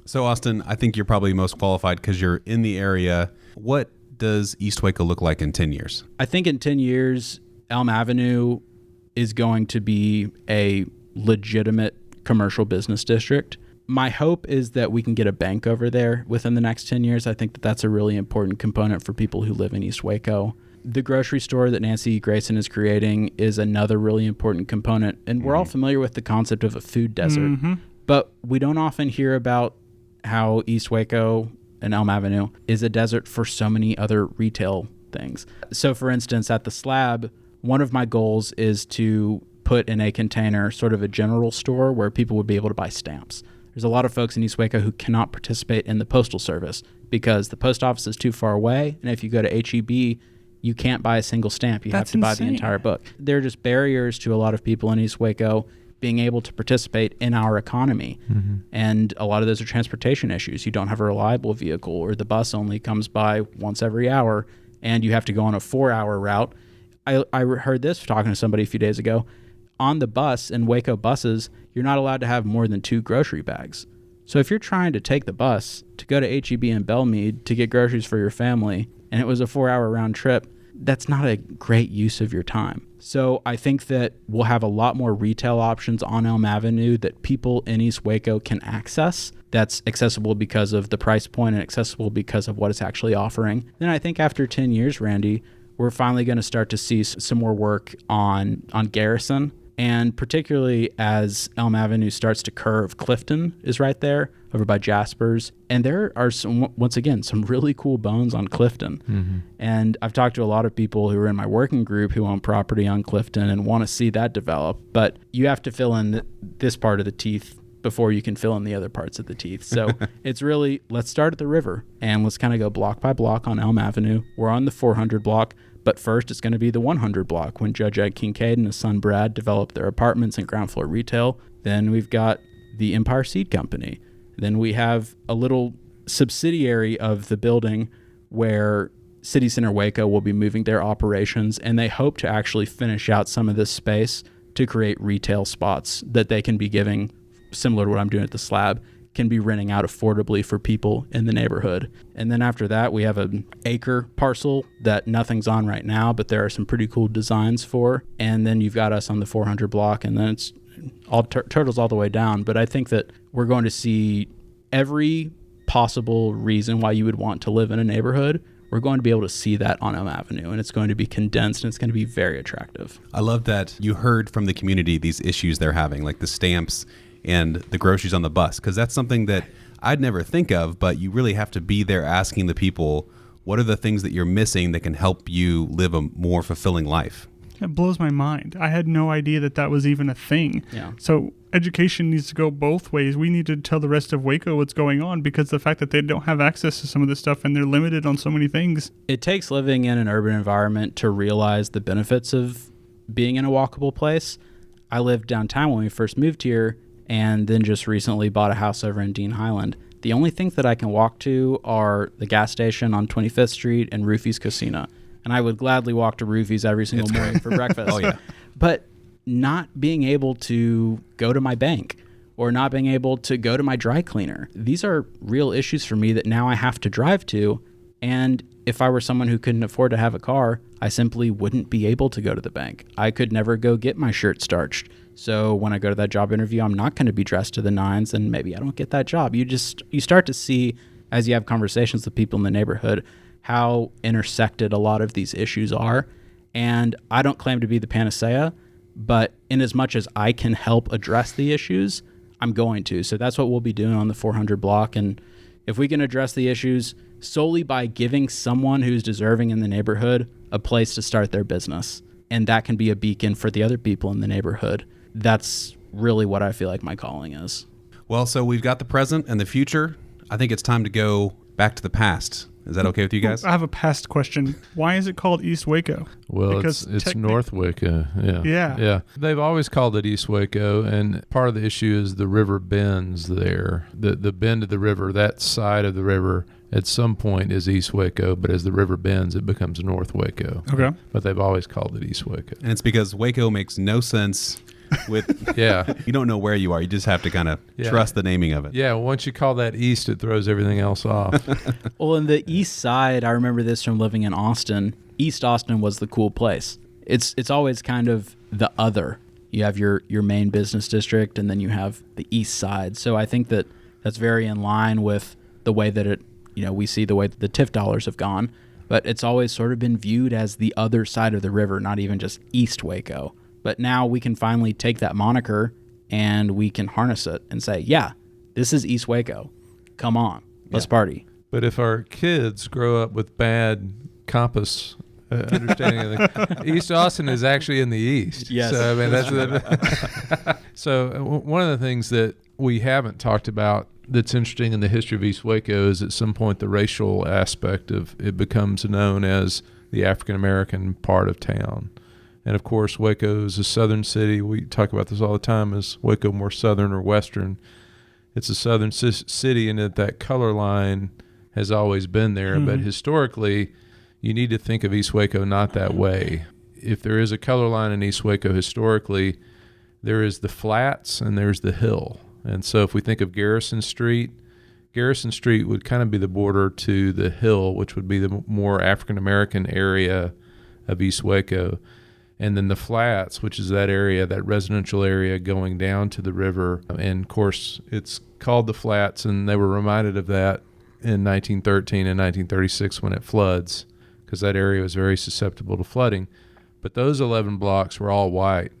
So, Austin, I think you're probably most qualified because you're in the area. What does East Waco look like in 10 years? I think in 10 years, Elm Avenue is going to be a legitimate commercial business district. My hope is that we can get a bank over there within the next 10 years. I think that that's a really important component for people who live in East Waco. The grocery store that Nancy Grayson is creating is another really important component. And we're all familiar with the concept of a food desert, but we don't often hear about how East Waco and Elm Avenue is a desert for so many other retail things. So for instance, at the Slab, one of my goals is to put in a container sort of a general store where people would be able to buy stamps. There's a lot of folks in East Waco who cannot participate in the postal service because the post office is too far away, and if you go to HEB, you can't buy a single stamp. You have to buy the entire book. There are just barriers to a lot of people in East Waco being able to participate in our economy. And a lot of those are transportation issues. You don't have a reliable vehicle, or the bus only comes by once every hour, and you have to go on a 4-hour route. I heard this talking to somebody a few days ago. On the bus, in Waco buses, you're not allowed to have more than 2 grocery bags. So if you're trying to take the bus to go to HEB in Belmead to get groceries for your family, and it was a 4-hour round trip, that's not a great use of your time. So I think that we'll have a lot more retail options on Elm Avenue that people in East Waco can access. That's accessible because of the price point and accessible because of what it's actually offering. Then I think after 10 years, Randy, we're finally going to start to see some more work on Garrison. And particularly as Elm Avenue starts to curve, Clifton is right there over by Jasper's. And there are, once again, some really cool bones on Clifton. Mm-hmm. And I've talked to a lot of people who are in my working group who own property on Clifton and want to see that develop. But you have to fill in this part of the teeth before you can fill in the other parts of the teeth. So it's really, let's start at the river and let's kind of go block by block on Elm Avenue. We're on the 400 block. But first, it's going to be the 100 block when Judge Ed Kincaid and his son Brad develop their apartments and ground floor retail. Then we've got the Empire Seed Company. Then we have a little subsidiary of the building where City Center Waco will be moving their operations, and they hope to actually finish out some of this space to create retail spots that they can be giving, similar to what I'm doing at the Slab, can be renting out affordably for people in the neighborhood. And then after that, we have an acre parcel that nothing's on right now, but there are some pretty cool designs for. And then you've got us on the 400 block, and then it's all turtles all the way down. But I think that we're going to see every possible reason why you would want to live in a neighborhood. We're going to be able to see that on Elm Avenue, and it's going to be condensed, and it's going to be very attractive. I love that you heard from the community these issues they're having, like the stamps and the groceries on the bus, because that's something that I'd never think of, but you really have to be there asking the people, what are the things that you're missing that can help you live a more fulfilling life? It blows my mind. I had no idea that was even a thing. Yeah. So education needs to go both ways. We need to tell the rest of Waco what's going on, because the fact that they don't have access to some of this stuff and they're limited on so many things. It takes living in an urban environment to realize the benefits of being in a walkable place. I lived downtown when we first moved here, and then just recently bought a house over in Dean Highland. The only things that I can walk to are the gas station on 25th Street and Roofy's Casino. And I would gladly walk to Roofy's every single morning for breakfast. Oh, yeah. But not being able to go to my bank or not being able to go to my dry cleaner, these are real issues for me that now I have to drive to. And if I were someone who couldn't afford to have a car, I simply wouldn't be able to go to the bank. I could never go get my shirt starched. So when I go to that job interview, I'm not going to be dressed to the nines, and maybe I don't get that job. You start to see, as you have conversations with people in the neighborhood, how intersected a lot of these issues are. And I don't claim to be the panacea, but in as much as I can help address the issues, I'm going to. So that's what we'll be doing on the 400 block. And if we can address the issues solely by giving someone who's deserving in the neighborhood a place to start their business, and that can be a beacon for the other people in the neighborhood, that's really what I feel like my calling is. Well, so we've got the present and the future. I think it's time to go back to the past. Is that okay with you guys? I have a past question. Why is it called East Waco? Well, it's North Waco. Yeah. They've always called it East Waco, and part of the issue is the river bends there. The bend of the river, that side of the river, at some point is East Waco, but as the river bends, it becomes North Waco. Okay. But they've always called it East Waco. And it's because Waco makes no sense with you don't know where you are. You just have to kind of trust the naming of it. Yeah, once you call that east, it throws everything else off. Well, in the east side, I remember this from living in Austin. East Austin was the cool place. It's always kind of the other. You have your main business district, and then you have the east side. So I think that's very in line with the way that we see the way that the TIF dollars have gone. But it's always sort of been viewed as the other side of the river, not even just East Waco. But now we can finally take that moniker and we can harness it and say, yeah, this is East Waco. Come on, let's party. But if our kids grow up with bad compass understanding of East Austin is actually in the east. Yes. So, I mean, that's so one of the things that we haven't talked about that's interesting in the history of East Waco is at some point the racial aspect of it becomes known as the African-American part of town. And, of course, Waco is a southern city. We talk about this all the time. Is Waco more southern or western? It's a southern city, and that color line has always been there. Mm-hmm. But historically, you need to think of East Waco not that way. If there is a color line in East Waco historically, there is the flats and there's the hill. And so if we think of Garrison Street would kind of be the border to the hill, which would be the more African-American area of East Waco. And then the flats, which is that area, that residential area going down to the river. And, of course, it's called the flats, and they were reminded of that in 1913 and 1936 when it floods, because that area was very susceptible to flooding. But those 11 blocks were all white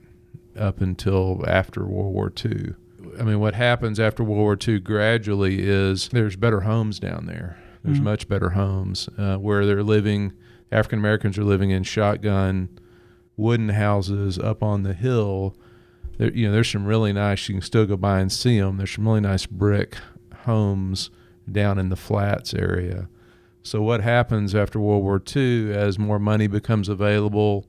up until after World War II. I mean, what happens after World War II gradually is there's better homes down there. There's much better homes where they're living. African Americans are living in shotgun wooden houses up on the hill. There, there's some really nice. You can still go by and see them. There's some really nice brick homes down in the flats area. So what happens after World War II, as more money becomes available,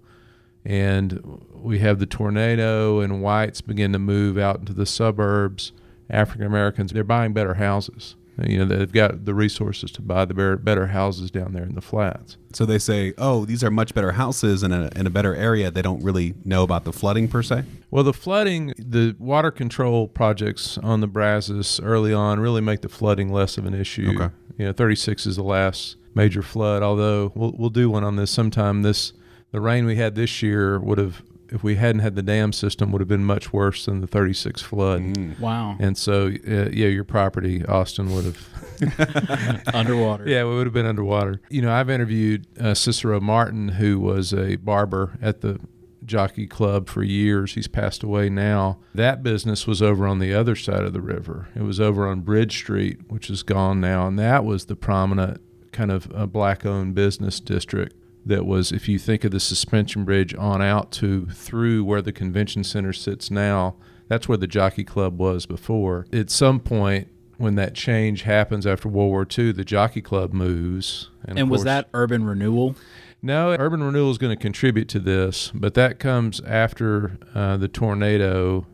and we have the tornado, and whites begin to move out into the suburbs, African Americans, they're buying better houses. They've got the resources to buy the better houses down there in the flats. So they say, oh, these are much better houses in a better area. They don't really know about the flooding per se? Well, the flooding, the water control projects on the Brazos early on really make the flooding less of an issue. Okay. 36 is the last major flood, although we'll do one on this sometime. The rain we had this year would have, if we hadn't had the dam system, would have been much worse than the 36 flood. Wow. And so, your property, Austin, would have... Underwater. Yeah, we would have been underwater. I've interviewed Cicero Martin, who was a barber at the Jockey Club for years. He's passed away now. That business was over on the other side of the river. It was over on Bridge Street, which is gone now, and that was the prominent kind of a black-owned business district. That was, if you think of the suspension bridge on out to through where the convention center sits now, that's where the Jockey Club was before. At some point, when that change happens after World War II, the Jockey Club moves. And was that urban renewal? No, urban renewal is going to contribute to this, but that comes after the tornado,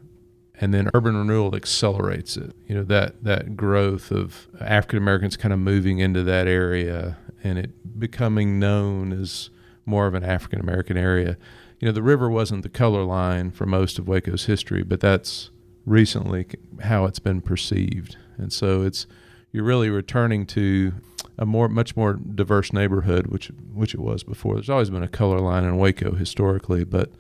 and then urban renewal accelerates it. That growth of African Americans kind of moving into that area and it becoming known as more of an African American area. The river wasn't the color line for most of Waco's history, but that's recently how it's been perceived. And so you're really returning to a much more diverse neighborhood, which it was before. There's always been a color line in Waco historically, but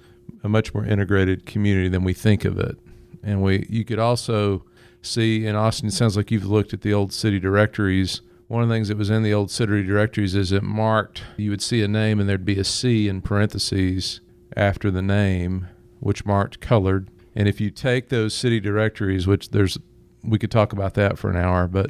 a much more integrated community than we think of it. And you could also see in Austin, it sounds like you've looked at the old city directories. One of the things that was in the old city directories is it marked, you would see a name and there'd be a C in parentheses after the name, which marked colored. And if you take those city directories, we could talk about that for an hour, but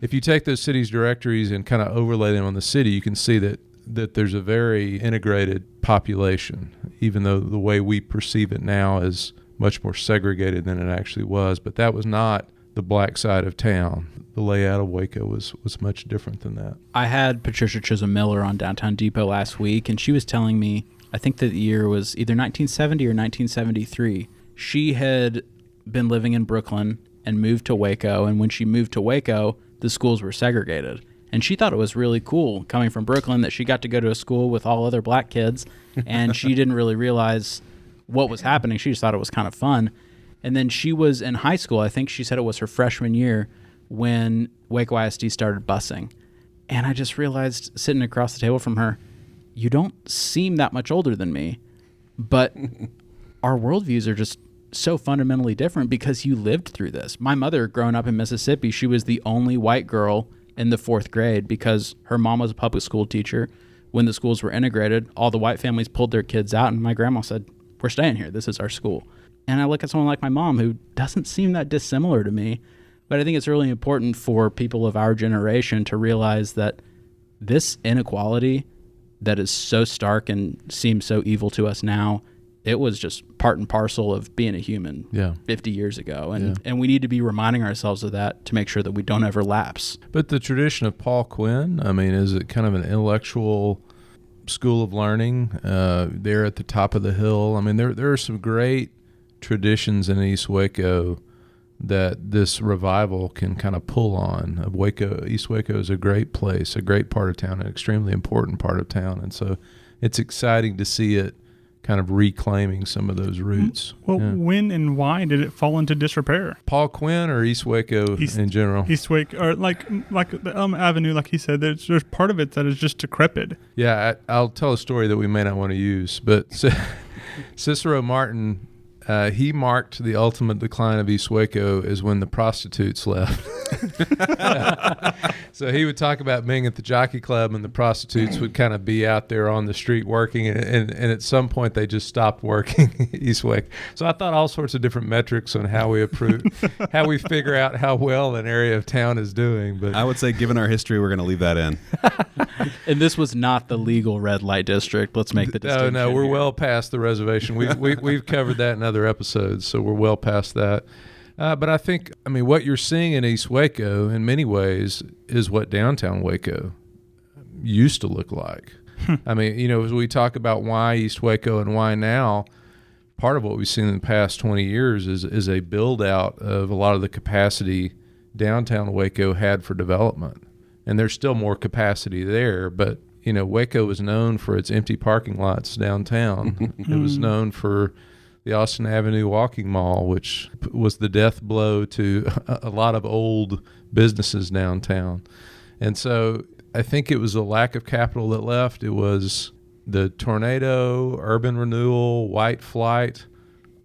if you take those cities directories and kind of overlay them on the city, you can see that there's a very integrated population, even though the way we perceive it now is much more segregated than it actually was. But that was not the black side of town. The layout of Waco was much different than that. I had Patricia Chisholm Miller on Downtown Depot last week, and she was telling me, I think that the year was either 1970 or 1973. She had been living in Brooklyn and moved to Waco, and when she moved to Waco, the schools were segregated. And she thought it was really cool coming from Brooklyn that she got to go to a school with all other black kids, and she didn't really realize what was happening. She just thought it was kind of fun. And then she was in high school. I think she said it was her freshman year when Waco ISD started busing. And I just realized, sitting across the table from her, you don't seem that much older than me, but our worldviews are just so fundamentally different because you lived through this. My mother, growing up in Mississippi, she was the only white girl in the 4th grade because her mom was a public school teacher. When the schools were integrated, all the white families pulled their kids out, and my grandma said, we're staying here. This is our school. And I look at someone like my mom who doesn't seem that dissimilar to me, but I think it's really important for people of our generation to realize that this inequality that is so stark and seems so evil to us now, it was just part and parcel of being a human 50 years ago. And we need to be reminding ourselves of that to make sure that we don't ever lapse. But the tradition of Paul Quinn, I mean, is it kind of an intellectual school of learning there at the top of the hill? I mean, there are some great traditions in East Waco that this revival can kind of pull on. East Waco is a great place, a great part of town, an extremely important part of town. And so it's exciting to see it kind of reclaiming some of those roots. Well, when and why did it fall into disrepair? Paul Quinn or East Waco in general? East Waco, or like the Avenue, like he said, there's part of it that is just decrepit. Yeah, I'll tell a story that we may not want to use, but Cicero Martin He marked the ultimate decline of East Waco is when the prostitutes left. So he would talk about being at the jockey club, and the prostitutes would kind of be out there on the street working, and at some point they just stopped working East Waco. So I thought all sorts of different metrics on how we how we figure out how well an area of town is doing. But I would say, given our history, we're going to leave that in. And this was not the legal red light district. Let's make the distinction. No, we're here. well past the reservation. We've covered that in other episodes, so we're well past that. But I think, what you're seeing in East Waco in many ways is what downtown Waco used to look like. As we talk about why East Waco and why now, part of what we've seen in the past 20 years is a build out of a lot of the capacity downtown Waco had for development. And there's still more capacity there, but Waco was known for its empty parking lots downtown. It was known for the Austin Avenue Walking Mall, which was the death blow to a lot of old businesses downtown. And so I think it was a lack of capital that left. It was the tornado, urban renewal, white flight,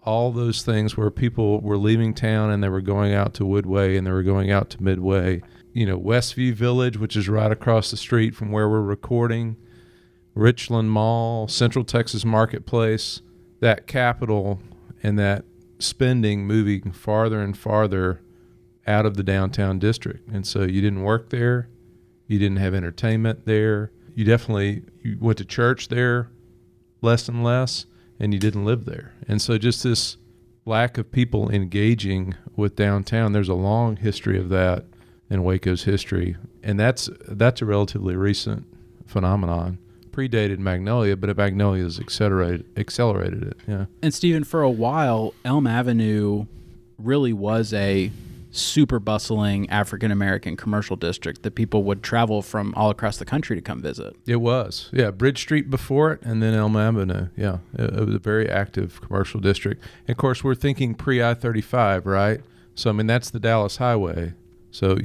all those things where people were leaving town and they were going out to Woodway and they were going out to Midway. Westview Village, which is right across the street from where we're recording, Richland Mall, Central Texas Marketplace, that capital and that spending moving farther and farther out of the downtown district. And so you didn't work there. You didn't have entertainment there. You went to church there less and less, and you didn't live there. And so just this lack of people engaging with downtown, there's a long history of that in Waco's history. And that's a relatively recent phenomenon. Predated Magnolia, but Magnolia has accelerated it. Yeah. And Stephen, for a while, Elm Avenue really was a super bustling African-American commercial district that people would travel from all across the country to come visit. It was. Yeah. Bridge Street before it, and then Elm Avenue. Yeah. It was a very active commercial district. And of course, we're thinking pre-I-35, right? So, that's the Dallas Highway. So,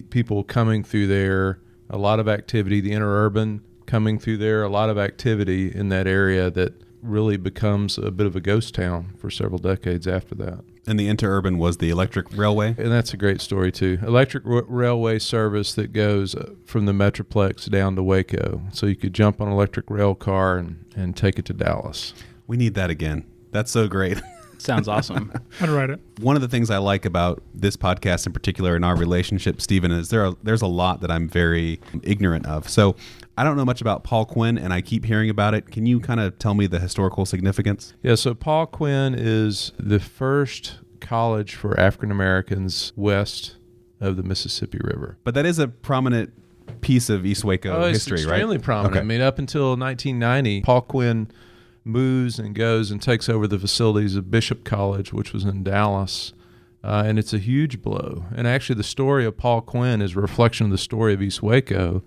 people coming through there, a lot of activity, the interurban coming through there, a lot of activity in that area that really becomes a bit of a ghost town for several decades after that. And the interurban was the electric railway? And that's a great story, too. Electric railway service that goes from the Metroplex down to Waco. So you could jump on an electric rail car and take it to Dallas. We need that again. That's so great. Sounds awesome. I'd write it. One of the things I like about this podcast in particular and our relationship, Stephen, is there's a lot that I'm very ignorant of. So I don't know much about Paul Quinn, and I keep hearing about it. Can you kind of tell me the historical significance? Yeah, so Paul Quinn is the first college for African Americans west of the Mississippi River. But that is a prominent piece of East Waco history, right? Extremely prominent. Okay. Up until 1990, Paul Quinn moves and goes and takes over the facilities of Bishop College, which was in Dallas. And it's a huge blow. And actually, the story of Paul Quinn is a reflection of the story of East Waco.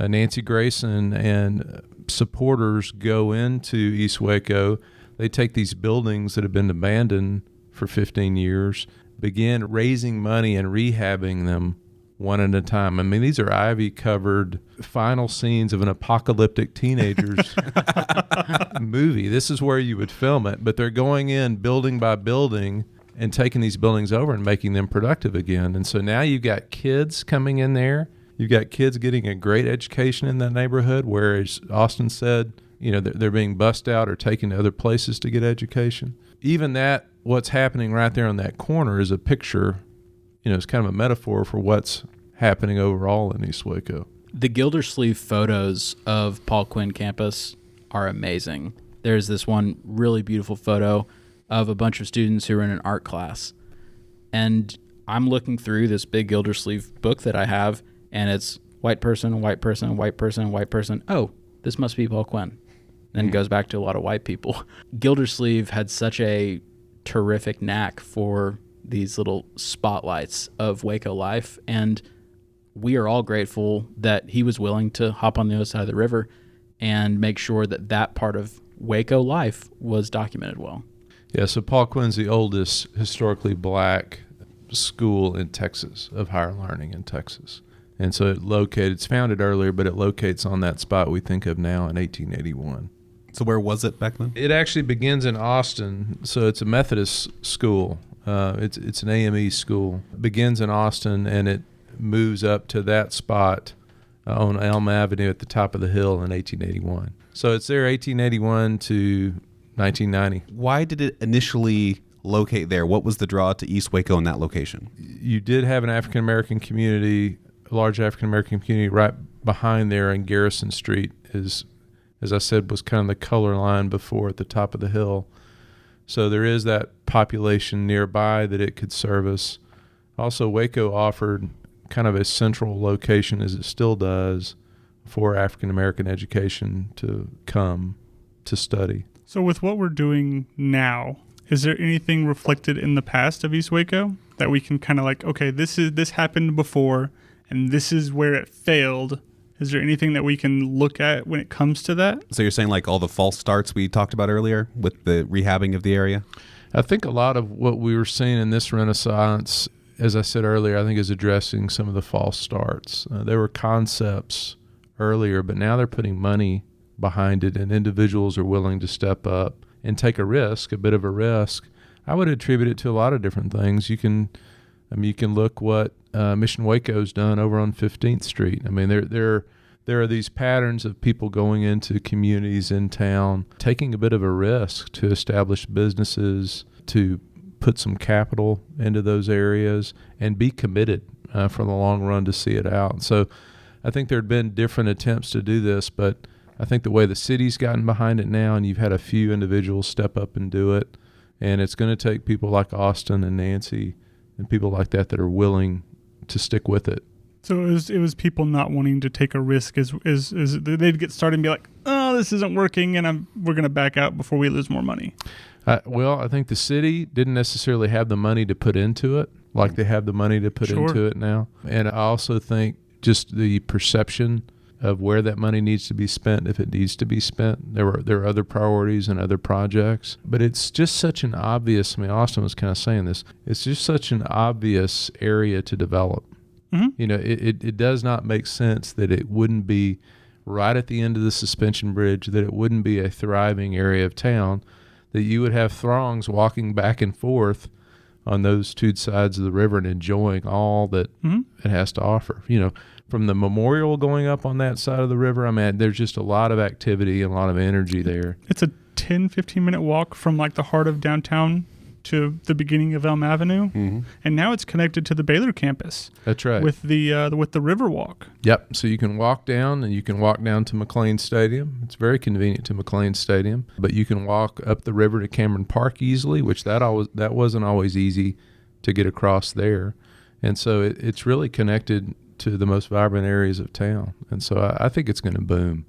Nancy Grayson and supporters go into East Waco. They take these buildings that have been abandoned for 15 years, begin raising money and rehabbing them one at a time. These are ivy-covered final scenes of an apocalyptic teenager's movie. This is where you would film it, but they're going in building by building and taking these buildings over and making them productive again. And so now you've got kids coming in there. You've got kids getting a great education in that neighborhood, whereas Austin said, they're being bussed out or taken to other places to get education. Even that, what's happening right there on that corner is a picture, it's kind of a metaphor for what's happening overall in East Waco. The Gildersleeve photos of Paul Quinn campus are amazing. There's this one really beautiful photo of a bunch of students who are in an art class. And I'm looking through this big Gildersleeve book that I have, and it's white person, white person, white person, white person. Oh, this must be Paul Quinn. Then it goes back to a lot of white people. Gildersleeve had such a terrific knack for these little spotlights of Waco life, and we are all grateful that he was willing to hop on the other side of the river and make sure that that part of Waco life was documented well. Yeah, so Paul Quinn's the oldest historically black school in Texas, of higher learning in Texas. And so it's founded earlier, but it locates on that spot we think of now in 1881. So where was it back then? It actually begins in Austin, so it's a Methodist school. It's an AME school. It begins in Austin, and it moves up to that spot on Elm Avenue at the top of the hill in 1881. So it's there 1881 to 1990. Why did it initially locate there? What was the draw to East Waco in that location? You did have an African-American community, a large African-American community right behind there, and Garrison Street is, as I said, was kind of the color line before at the top of the hill. So there is that population nearby that it could service. Also, Waco offered kind of a central location, as it still does, for African-American education to come to study. So with what we're doing now, is there anything reflected in the past of East Waco that we can kind of like, okay, this happened before and this is where it failed? Is there anything that we can look at when it comes to that? So you're saying like all the false starts we talked about earlier with the rehabbing of the area? I think a lot of what we were seeing in this Renaissance, as I said earlier, I think is addressing some of the false starts. There were concepts earlier, but now they're putting money behind it, and individuals are willing to step up and take a risk, a bit of a risk. I would attribute it to a lot of different things. You can look what Mission Waco's done over on 15th Street. I mean, there are these patterns of people going into communities in town, taking a bit of a risk to establish businesses, to put some capital into those areas, and be committed for the long run to see it out. So I think there had been different attempts to do this, but I think the way the city's gotten behind it now, and you've had a few individuals step up and do it, and it's going to take people like Austin and Nancy and people like that are willing to stick with it. So it was people not wanting to take a risk. Is they'd get started and be like, oh, this isn't working, and we're going to back out before we lose more money. Well, I think the city didn't necessarily have the money to put into it like they have the money to put into it now. And I also think just the perception of where that money needs to be spent, if it needs to be spent. There are other priorities and other projects. But it's just such an obvious, Austin was kind of saying this, it's just such an obvious area to develop. Mm-hmm. You know, it does not make sense that it wouldn't be right at the end of the suspension bridge, that it wouldn't be a thriving area of town, that you would have throngs walking back and forth on those two sides of the river and enjoying all that it has to offer. You know, from the memorial going up on that side of the river, there's just a lot of activity and a lot of energy there. It's a 10, 15-minute walk from like the heart of downtown to the beginning of Elm Avenue, and now it's connected to the Baylor campus. That's right. With the river walk. Yep. So you can walk down, and you can walk down to McLean Stadium. It's very convenient to McLean Stadium, but you can walk up the river to Cameron Park easily, which that wasn't always easy to get across there, and so it's really connected to the most vibrant areas of town, and so I think it's going to boom.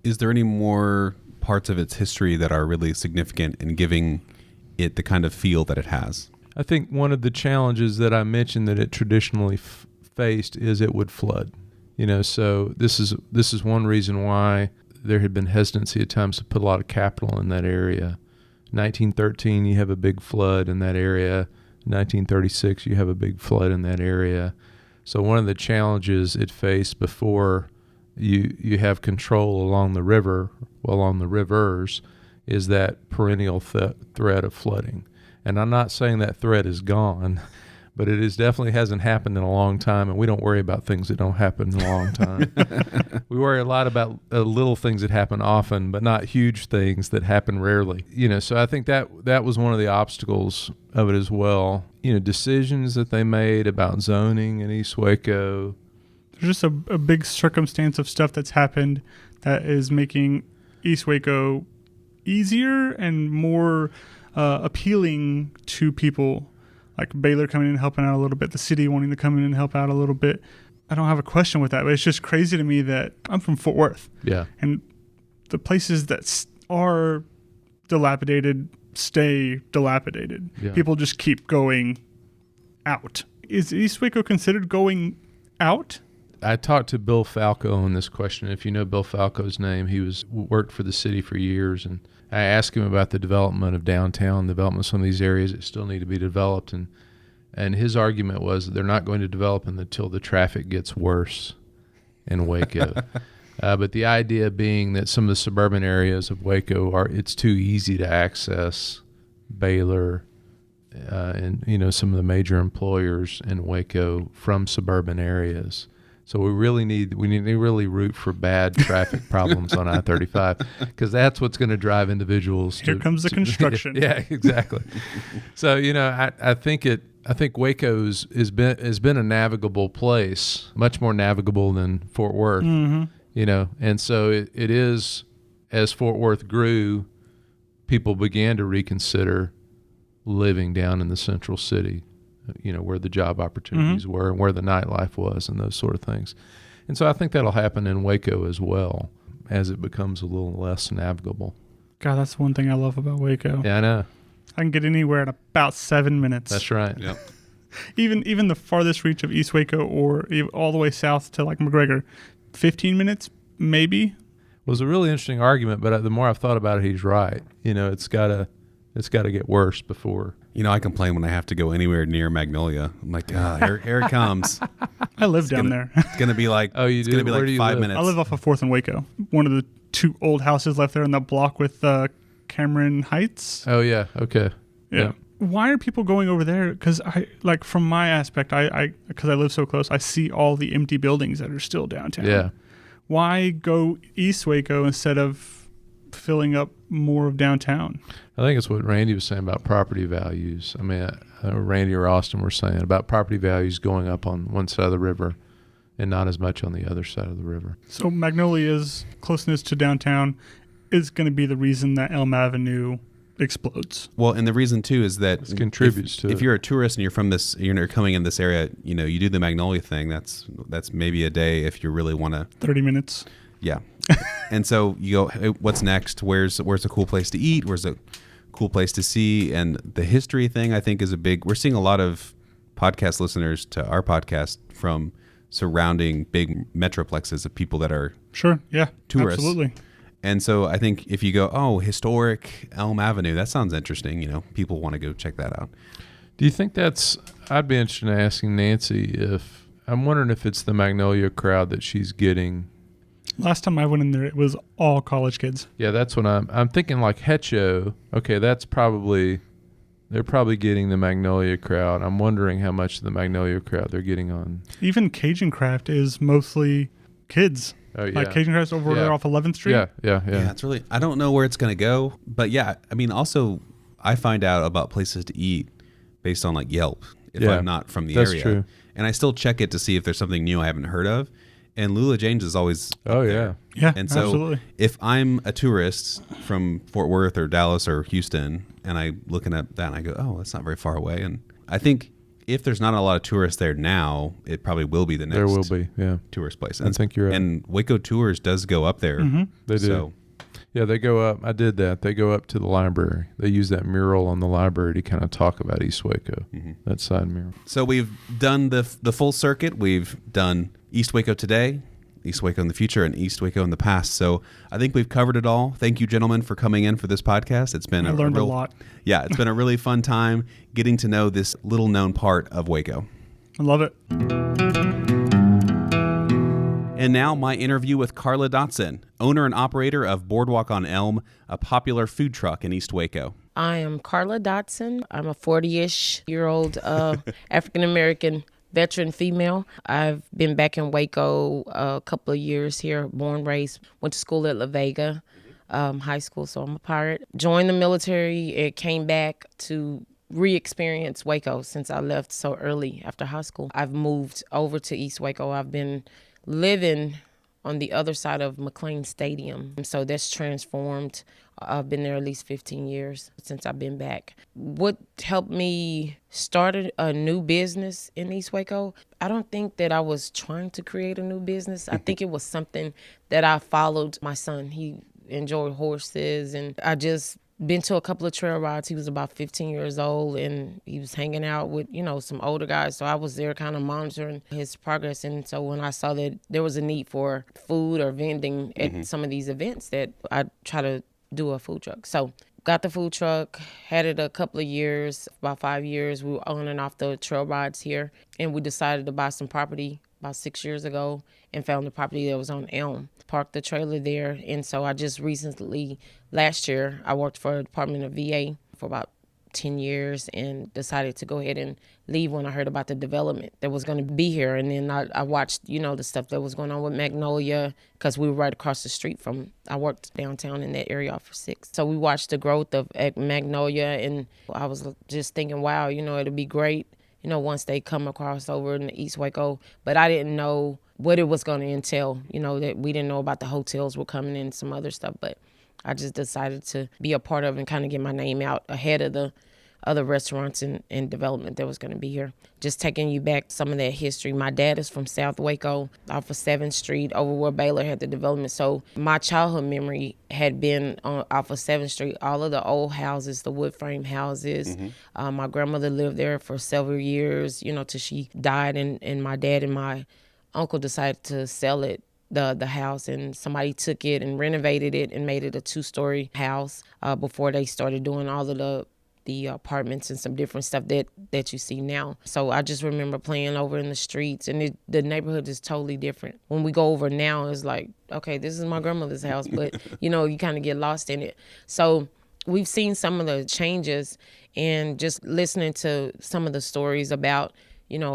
Is there any more parts of its history that are really significant in giving it the kind of feel that it has? I think one of the challenges that I mentioned that it traditionally faced is it would flood. You know, so this is one reason why there had been hesitancy at times to put a lot of capital in that area. 1913, you have a big flood in that area. 1936, you have a big flood in that area. So one of the challenges it faced before you have control along the river, along the rivers, is that perennial threat of flooding. And I'm not saying that threat is gone, but it definitely hasn't happened in a long time, and we don't worry about things that don't happen in a long time. We worry a lot about little things that happen often, but not huge things that happen rarely. You know, so I think that was one of the obstacles of it as well. You know, decisions that they made about zoning in East Waco. There's just a big circumstance of stuff that's happened that is making East Waco easier and more appealing to people, like Baylor coming in and helping out a little bit, the city wanting to come in and help out a little bit. I don't have a question with that, but it's just crazy to me that I'm from Fort Worth. Yeah. And the places that are dilapidated stay dilapidated. Yeah. People just keep going out. Is East Waco considered going out? I talked to Bill Falco on this question. If you know Bill Falco's name, he worked for the city for years, and I asked him about the development of downtown, development of some of these areas that still need to be developed, and his argument was that they're not going to develop until the traffic gets worse in Waco. But the idea being that some of the suburban areas of Waco it's too easy to access Baylor and some of the major employers in Waco from suburban areas. So we need to really root for bad traffic problems on I-35, because that's what's going to drive individuals. Here comes the construction. Yeah, exactly. So I think Waco's has been a navigable place, much more navigable than Fort Worth. Mm-hmm. And so it is, as Fort Worth grew, people began to reconsider living down in the central city, where the job opportunities were and where the nightlife was and those sort of things. And so I think that'll happen in Waco as well, as it becomes a little less navigable. God, that's one thing I love about Waco. Yeah, I know. I can get anywhere in about 7 minutes. That's right. Yep. Even the farthest reach of East Waco, or all the way south to like McGregor, 15 minutes maybe. It was a really interesting argument, but the more I've thought about it, he's right. It's got to get worse before. I complain when I have to go anywhere near Magnolia. I'm like, here it comes. I live down there. It's going to be like, oh, you it's do? going to be Where like do you 5 live? minutes. I live off of 4th and Waco, one of the 2 old houses left there in that block with Cameron Heights. Oh, yeah. Okay. Yeah. Why are people going over there? Because from my aspect, because I live so close, I see all the empty buildings that are still downtown. Yeah. Why go East Waco instead of filling up more of downtown? I think it's what Randy was saying about property values. I mean, Randy or Austin were saying about property values going up on one side of the river and not as much on the other side of the river. So Magnolia's closeness to downtown is going to be the reason that Elm Avenue explodes. Well, and the reason too is that it contributes to it. If you're a tourist and you're from this, you're coming in this area, you do the Magnolia thing. That's maybe a day if you really want to. 30 minutes. Yeah. And so you go, hey, what's next? Where's a cool place to eat? Where's a cool place to see? And the history thing, I think, is we're seeing a lot of podcast listeners to our podcast from surrounding big metroplexes of people that are Sure. Yeah. tourists. Absolutely. And so I think if you go, historic Elm Avenue, that sounds interesting. People want to go check that out. Do you think I'd be interested in asking Nancy I'm wondering if it's the Magnolia crowd that she's getting. Last time I went in there, it was all college kids. Yeah, that's what I'm thinking, like Hetcho. Okay, they're probably getting the Magnolia crowd. I'm wondering how much of the Magnolia crowd they're getting on. Even Cajun Craft is mostly kids. Oh, yeah. Like Cajun Craft's over there off 11th Street. Yeah. Yeah, it's really, I don't know where it's going to go. But yeah, I mean, also, I find out about places to eat based on like Yelp if I'm not from the area. That's true. And I still check it to see if there's something new I haven't heard of. And Lula Jane's is always Oh, up yeah. there. Yeah, And so absolutely. if I'm a tourist from Fort Worth or Dallas or Houston and I'm looking at that and I go, oh, that's not very far away. And I think if there's not a lot of tourists there now, it probably will be the next There will be, yeah. tourist place. I think you're right. And Waco Tours does go up there. They do. So, Yeah, they go up. I did that. They go up to the library. They use that mural on the library to kind of talk about East Waco, that side mural. so we've done the full circuit. We've done East Waco today, East Waco in the future, and East Waco in the past. So I think we've covered it all. Thank you, gentlemen, for coming in for this podcast. It's been I learned a lot. Yeah, it's been a really fun time getting to know this little known part of Waco. I love it. And now my interview with Carla Dotson, owner and operator of Boardwalk on Elm, a popular food truck in East Waco. I am Carla Dotson. I'm a 40-ish-year-old African-American veteran female. I've been back in Waco a couple of years here, born, raised, went to school at La Vega High School, so I'm a pirate. Joined the military and came back to re-experience Waco since I left so early after high school. I've moved over to East Waco. I've been living on the other side of McLean Stadium. So that's transformed. I've been there at least 15 years since I've been back. What helped me start a new business in East Waco? I don't think that I was trying to create a new business. I think it was something that I followed my son. He enjoyed horses, and I just been to a couple of trail rides. He was about 15 years old, and he was hanging out with, some older guys. So I was there kind of monitoring his progress. And so when I saw that there was a need for food or vending at some of these events, that I try to do a food truck. So got the food truck, had it a couple of years, about 5 years. We were on and off the trail rides here, and we decided to buy some property about 6 years ago and found the property that was on Elm. Parked the trailer there. And so I just recently, last year, I worked for the Department of VA for about 10 years and decided to go ahead and leave when I heard about the development that was going to be here. And then I watched, the stuff that was going on with Magnolia, because we were right across the street from, I worked downtown in that area off for 6. So we watched the growth of Magnolia, and I was just thinking, wow, it'll be great, once they come across over in the East Waco. But I didn't know what it was going to entail, that we didn't know about the hotels were coming in and some other stuff. But I just decided to be a part of it and kind of get my name out ahead of the other restaurants and development that was going to be here. Just taking you back some of that history. My dad is from South Waco, off of 7th Street, over where Baylor had the development. So my childhood memory had been off of 7th Street. All of the old houses, the wood frame houses. Mm-hmm. My grandmother lived there for several years, till she died. And my dad and my uncle decided to sell it, the house, and somebody took it and renovated it and made it a 2-story house before they started doing all of the apartments and some different stuff that you see now. So I just remember playing over in the streets, and the neighborhood is totally different. When we go over now, it's like, okay, this is my grandmother's house, but you kind of get lost in it. So we've seen some of the changes, and just listening to some of the stories about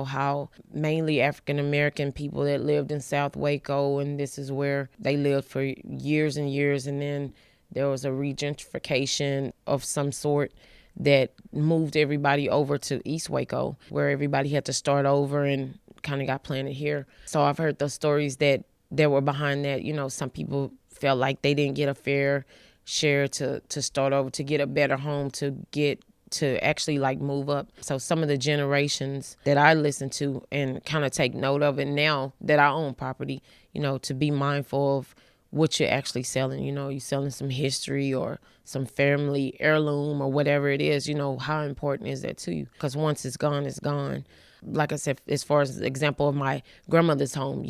how mainly African-American people that lived in South Waco, and this is where they lived for years and years, and then there was a regentrification of some sort that moved everybody over to East Waco, where everybody had to start over and kind of got planted here. So I've heard those stories that were behind that. Some people felt like they didn't get a fair share to start over, to get a better home, to actually move up. So some of the generations that I listen to and kind of take note of it now that I own property, to be mindful of what you're actually selling. You're selling some history or some family heirloom or whatever it is. How important is that to you? Because once it's gone, it's gone. Like I said, as far as the example of my grandmother's home,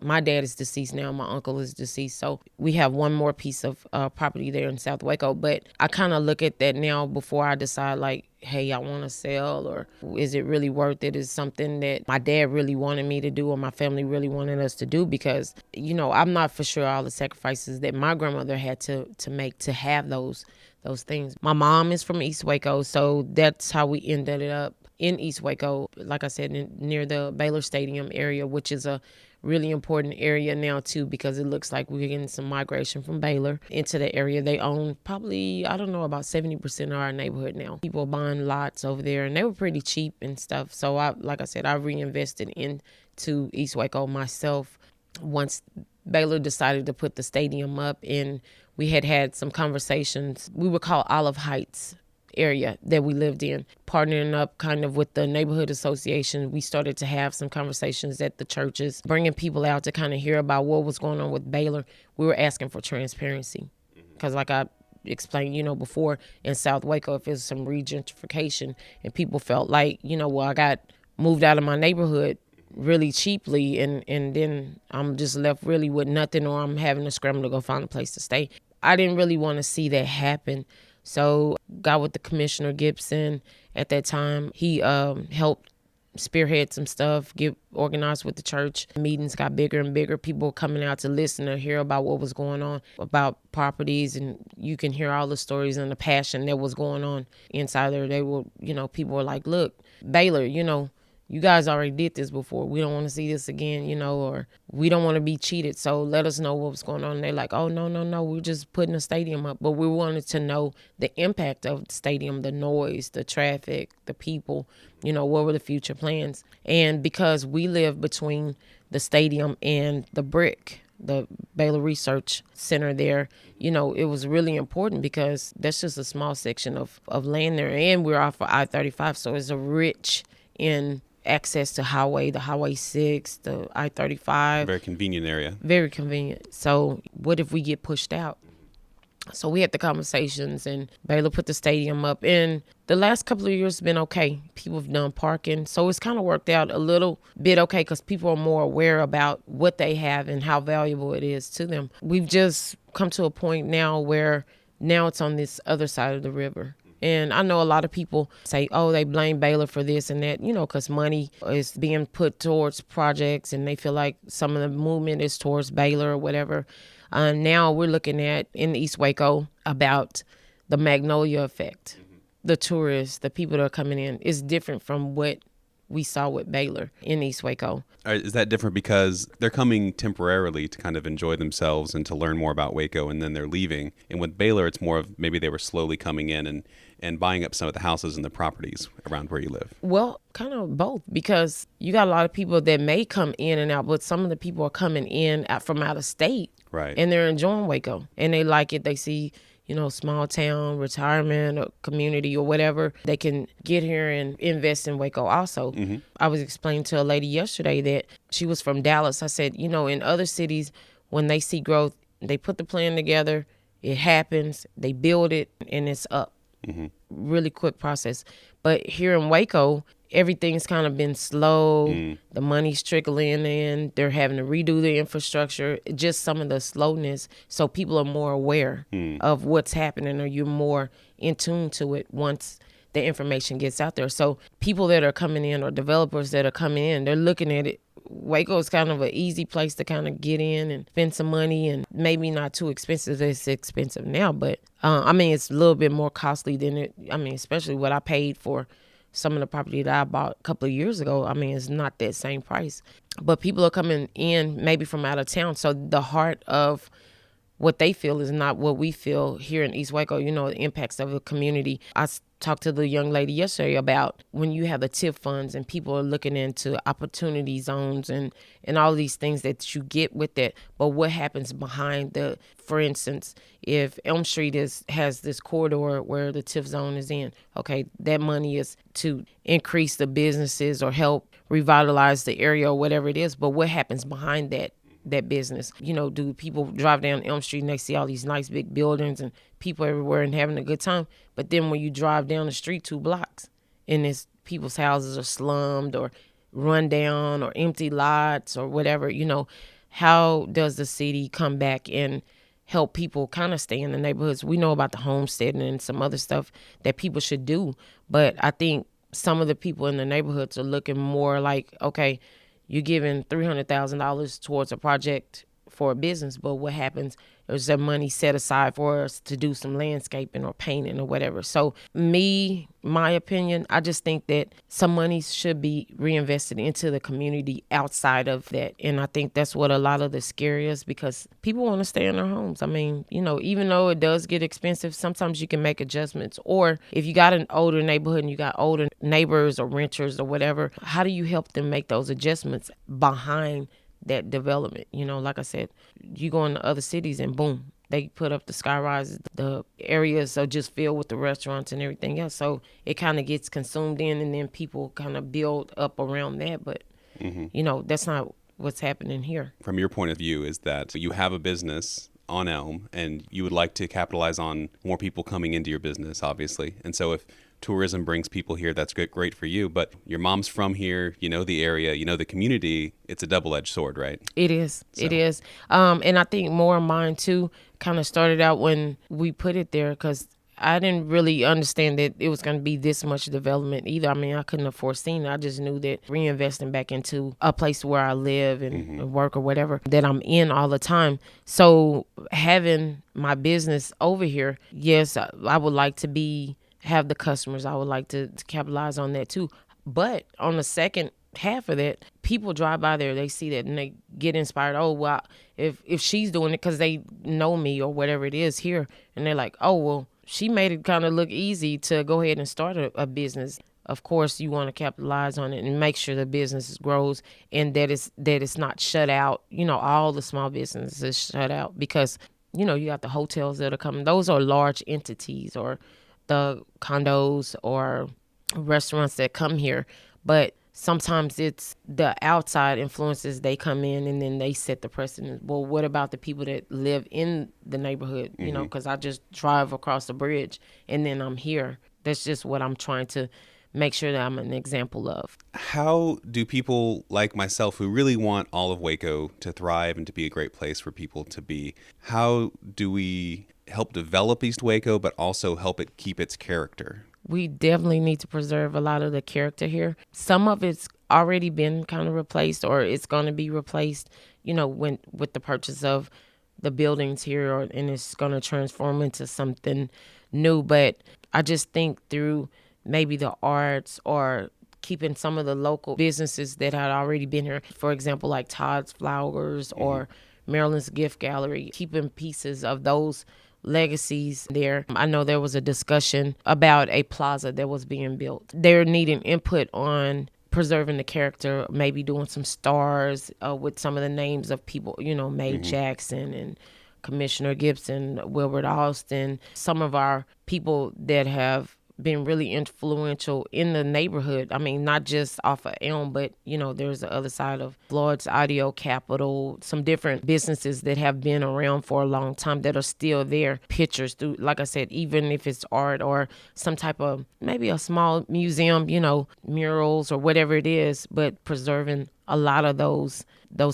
my dad is deceased now, my uncle is deceased. So we have one more piece of property there in South Waco. But I kind of look at that now before I decide, hey, I want to sell, or is it really worth it? Is something that my dad really wanted me to do or my family really wanted us to do? Because, I'm not for sure all the sacrifices that my grandmother had to make to have those things. My mom is from East Waco, so that's how we ended up in East Waco, like I said, near the Baylor Stadium area, which is a really important area now too, because it looks like we're getting some migration from Baylor into the area. They own probably, about 70% of our neighborhood now. People are buying lots over there, and they were pretty cheap and stuff. So I reinvested into East Waco myself once Baylor decided to put the stadium up, and we had some conversations. We were called Olive Heights area that we lived in, partnering up kind of with the neighborhood association. We started to have some conversations at the churches, bringing people out to kind of hear about what was going on with Baylor. We were asking for transparency because, like I explained, before, in South Waco, if there's some regentrification and people felt like, I got moved out of my neighborhood really cheaply, and then I'm just left really with nothing, or I'm having to scramble to go find a place to stay. I didn't really want to see that happen. So got with the Commissioner Gibson at that time. He helped spearhead some stuff, get organized with the church. Meetings got bigger and bigger. People were coming out to listen or hear about what was going on about properties, and you can hear all the stories and the passion that was going on inside there. They were, people were like, look, Baylor, you guys already did this before. We don't want to see this again, or we don't want to be cheated. So let us know what was going on. And they're like, oh, no. We're just putting a stadium up. But we wanted to know the impact of the stadium, the noise, the traffic, the people, what were the future plans? And because we live between the stadium and the brick, the Baylor Research Center there, it was really important because that's just a small section of land there. And we're off of I-35, so it's a rich in access to the Highway 6, the I-35. Very convenient area. Very convenient. So what if we get pushed out? So we had the conversations, and Baylor put the stadium up. And the last couple of years have been okay. People have done parking. So it's kind of worked out a little bit okay because people are more aware about what they have and how valuable it is to them. We've just come to a point now where now it's on this other side of the river. And I know a lot of people say, oh, they blame Baylor for this and that, because money is being put towards projects and they feel like some of the movement is towards Baylor or whatever. Now we're looking at in East Waco about the Magnolia effect. The tourists, the people that are coming in, is different from what we saw with Baylor in East Waco. Is that different because they're coming temporarily to kind of enjoy themselves and to learn more about Waco, and then they're leaving? And with Baylor, it's more of maybe they were slowly coming in and buying up some of the houses and the properties around where you live. Well, kind of both, because you got a lot of people that may come in and out, but some of the people are coming in from out of state. Right. And they're enjoying Waco and they like it. They see, small town, retirement, or community or whatever. They can get here and invest in Waco also. I was explaining to a lady yesterday that she was from Dallas. I said, in other cities, when they see growth, they put the plan together, it happens, they build it, and it's up. Really quick process. But here in Waco, everything's kind of been slow. The money's trickling in. They're having to redo the infrastructure, just some of the slowness. So people are more aware of what's happening, or you're more in tune to it once the information gets out there. So people that are coming in, or developers that are coming in, they're looking at it. Waco is kind of an easy place to kind of get in and spend some money, and maybe not too expensive. It's expensive now, but it's a little bit more costly than it. Especially what I paid for some of the property that I bought a couple of years ago. It's not that same price, but people are coming in maybe from out of town. So the heart of what they feel is not what we feel here in East Waco, the impacts of the community. I talked to the young lady yesterday about when you have the TIF funds and people are looking into opportunity zones and all these things that you get with it. But what happens behind for instance, if Elm Street has this corridor where the TIF zone is in, okay, that money is to increase the businesses or help revitalize the area or whatever it is. But what happens behind that business? Do people drive down Elm Street and they see all these nice big buildings and people everywhere and having a good time? But then when you drive down the street 2 blocks and people's houses are slummed or run down or empty lots or whatever, how does the city come back and help people kind of stay in the neighborhoods? We know about the homesteading and some other stuff that people should do, but I think some of the people in the neighborhoods are looking more like, okay, you're giving $300,000 towards a project for a business, but what happens is that money set aside for us to do some landscaping or painting or whatever. So my opinion, I just think that some money should be reinvested into the community outside of that. And I think that's what a lot of the scare is, because people want to stay in their homes. Even though it does get expensive, sometimes you can make adjustments. Or if you got an older neighborhood and you got older neighbors or renters or whatever, how do you help them make those adjustments behind that development? Like I said, you go into other cities and boom, they put up the sky rises. The areas are just filled with the restaurants and everything else. So it kind of gets consumed in, and then people kind of build up around that. But, that's not what's happening here. From your point of view, is that you have a business on Elm and you would like to capitalize on more people coming into your business, obviously. And so if tourism brings people here, that's great for you. But your mom's from here, the area, the community. It's a double-edged sword, right? It is. So. It is. And I think more of mine, too, kind of started out when we put it there, because I didn't really understand that it was going to be this much development either. I couldn't have foreseen it. I just knew that reinvesting back into a place where I live and work or whatever, that I'm in all the time. So having my business over here, yes, I would like to have the customers. I would like to capitalize on that too. But on the second half of that, people drive by there, they see that and they get inspired. Oh, well, if she's doing it because they know me or whatever it is here, and they're like, oh, well, she made it kind of look easy to go ahead and start a business. Of course, you want to capitalize on it and make sure the business grows and that it's not shut out. All the small businesses shut out because, you got the hotels that are coming. Those are large entities, or the condos or restaurants that come here. But sometimes it's the outside influences. They come in and then they set the precedent. Well, what about the people that live in the neighborhood? Because I just drive across the bridge and then I'm here. That's just what I'm trying to make sure that I'm an example of. How do people like myself who really want all of Waco to thrive and to be a great place for people to be, how do we help develop East Waco, but also help it keep its character? We definitely need to preserve a lot of the character here. Some of it's already been kind of replaced, or it's going to be replaced, with the purchase of the buildings here, and it's going to transform into something new. But I just think through maybe the arts or keeping some of the local businesses that had already been here, for example, like Todd's Flowers or Maryland's Gift Gallery, keeping pieces of those legacies there. I know there was a discussion about a plaza that was being built. They're needing input on preserving the character, maybe doing some stars with some of the names of people, Mae Jackson and Commissioner Gibson, Wilbert Austin, some of our people that have been really influential in the neighborhood. I mean, not just off of Elm, but, there's the other side of Floyd's Audio Capital, some different businesses that have been around for a long time that are still there. Pictures through, like I said, even if it's art or some type of, maybe a small museum, murals or whatever it is, but preserving a lot of those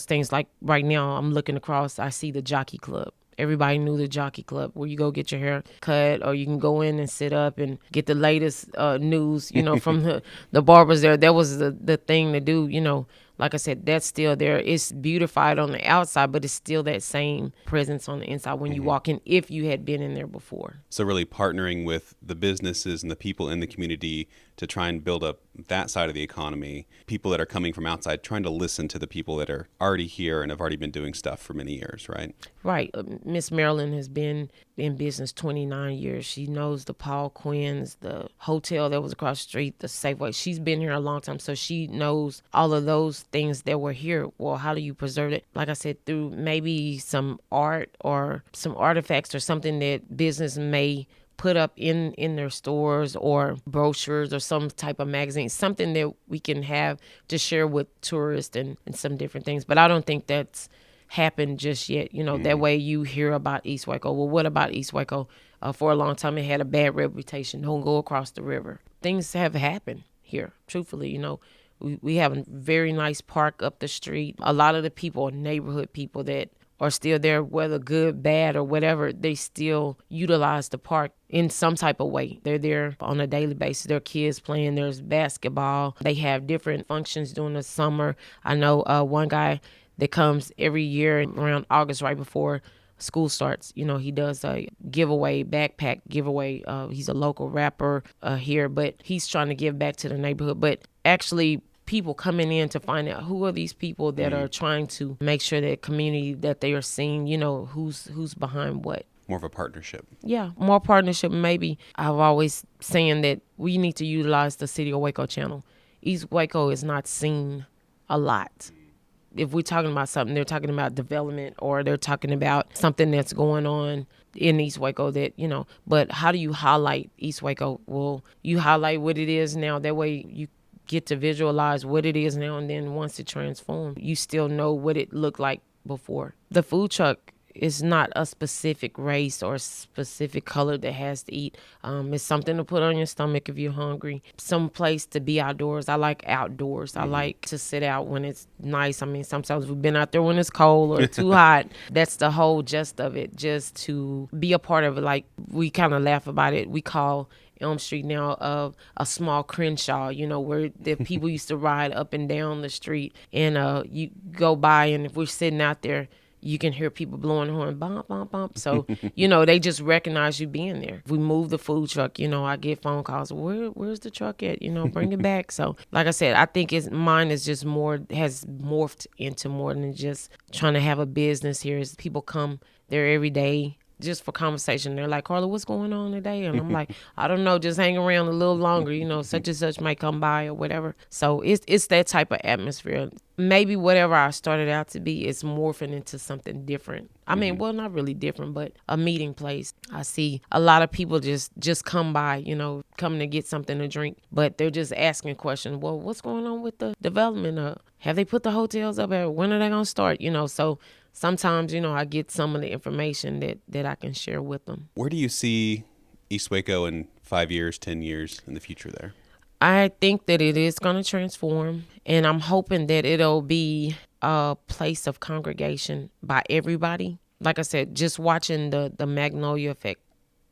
things. Like right now, I'm looking across, I see the Jockey Club. Everybody knew the Jockey Club, where you go get your hair cut, or you can go in and sit up and get the latest news, from the barbers there. That was the thing to do, Like I said, that's still there. It's beautified on the outside, but it's still that same presence on the inside when you walk in, if you had been in there before. So really partnering with the businesses and the people in the community to try and build up that side of the economy, people that are coming from outside, trying to listen to the people that are already here and have already been doing stuff for many years, right? Right. Miss Marilyn has been in business 29 years. She knows the Paul Quinn's, the hotel that was across the street, the Safeway. She's been here a long time, so she knows all of those things that were here. Well, how do you preserve it? Like I said, through maybe some art or some artifacts or something that business may put up in their stores, or brochures or some type of magazine, something that we can have to share with tourists and some different things. But I don't think that's happened just yet. That way you hear about East Waco. Well, what about East Waco? For a long time, it had a bad reputation. Don't go across the river. Things have happened here, truthfully. We have a very nice park up the street. A lot of the people, neighborhood people that are still there, whether good, bad, or whatever, they still utilize the park in some type of way. They're there on a daily basis. There are kids playing. There's basketball. They have different functions during the summer. I know one guy that comes every year around August, right before school starts. He does a giveaway, backpack giveaway. He's a local rapper here, but he's trying to give back to the neighborhood. But actually, people coming in to find out who are these people that are trying to make sure that community that they are seeing, who's behind what. More of a partnership. Yeah, more partnership. Maybe I've always saying that we need to utilize the City of Waco channel. East Waco is not seen a lot. If we're talking about something, they're talking about development, or they're talking about something that's going on in East Waco that, but how do you highlight East Waco? Well, you highlight what it is now. That way you get to visualize what it is now, and then once it transforms, you still know what it looked like before. The food truck is not a specific race or specific color that has to eat. It's something to put on your stomach if you're hungry. Some place to be outdoors. I like outdoors. I like to sit out when it's nice. I mean, sometimes we've been out there when it's cold or too hot. That's the whole gist of it, just to be a part of it. Like, we kind of laugh about it. We call Elm Street now a small Crenshaw, where the people used to ride up and down the street, and you go by, and if we're sitting out there, you can hear people blowing the horn, bump, bump, bump. So, they just recognize you being there. If we move the food truck, I get phone calls, where's the truck at? Bring it back. So, like I said, I think mine is just has morphed into more than just trying to have a business here. Is people come there every day just for conversation. They're like, Carla, what's going on today? And I'm like, I don't know, just hang around a little longer, such and such might come by or whatever. So it's that type of atmosphere. Maybe whatever I started out to be is morphing into something different. I mean, well, not really different, but a meeting place. I see a lot of people just come by, coming to get something to drink, but they're just asking questions. Well, what's going on with the development? Have they put the hotels up? When are they going to start? So sometimes, I get some of the information that I can share with them. Where do you see East Waco in 5 years, 10 years in the future there? I think that it is going to transform, and I'm hoping that it'll be a place of congregation by everybody. like I said, just watching the Magnolia Effect,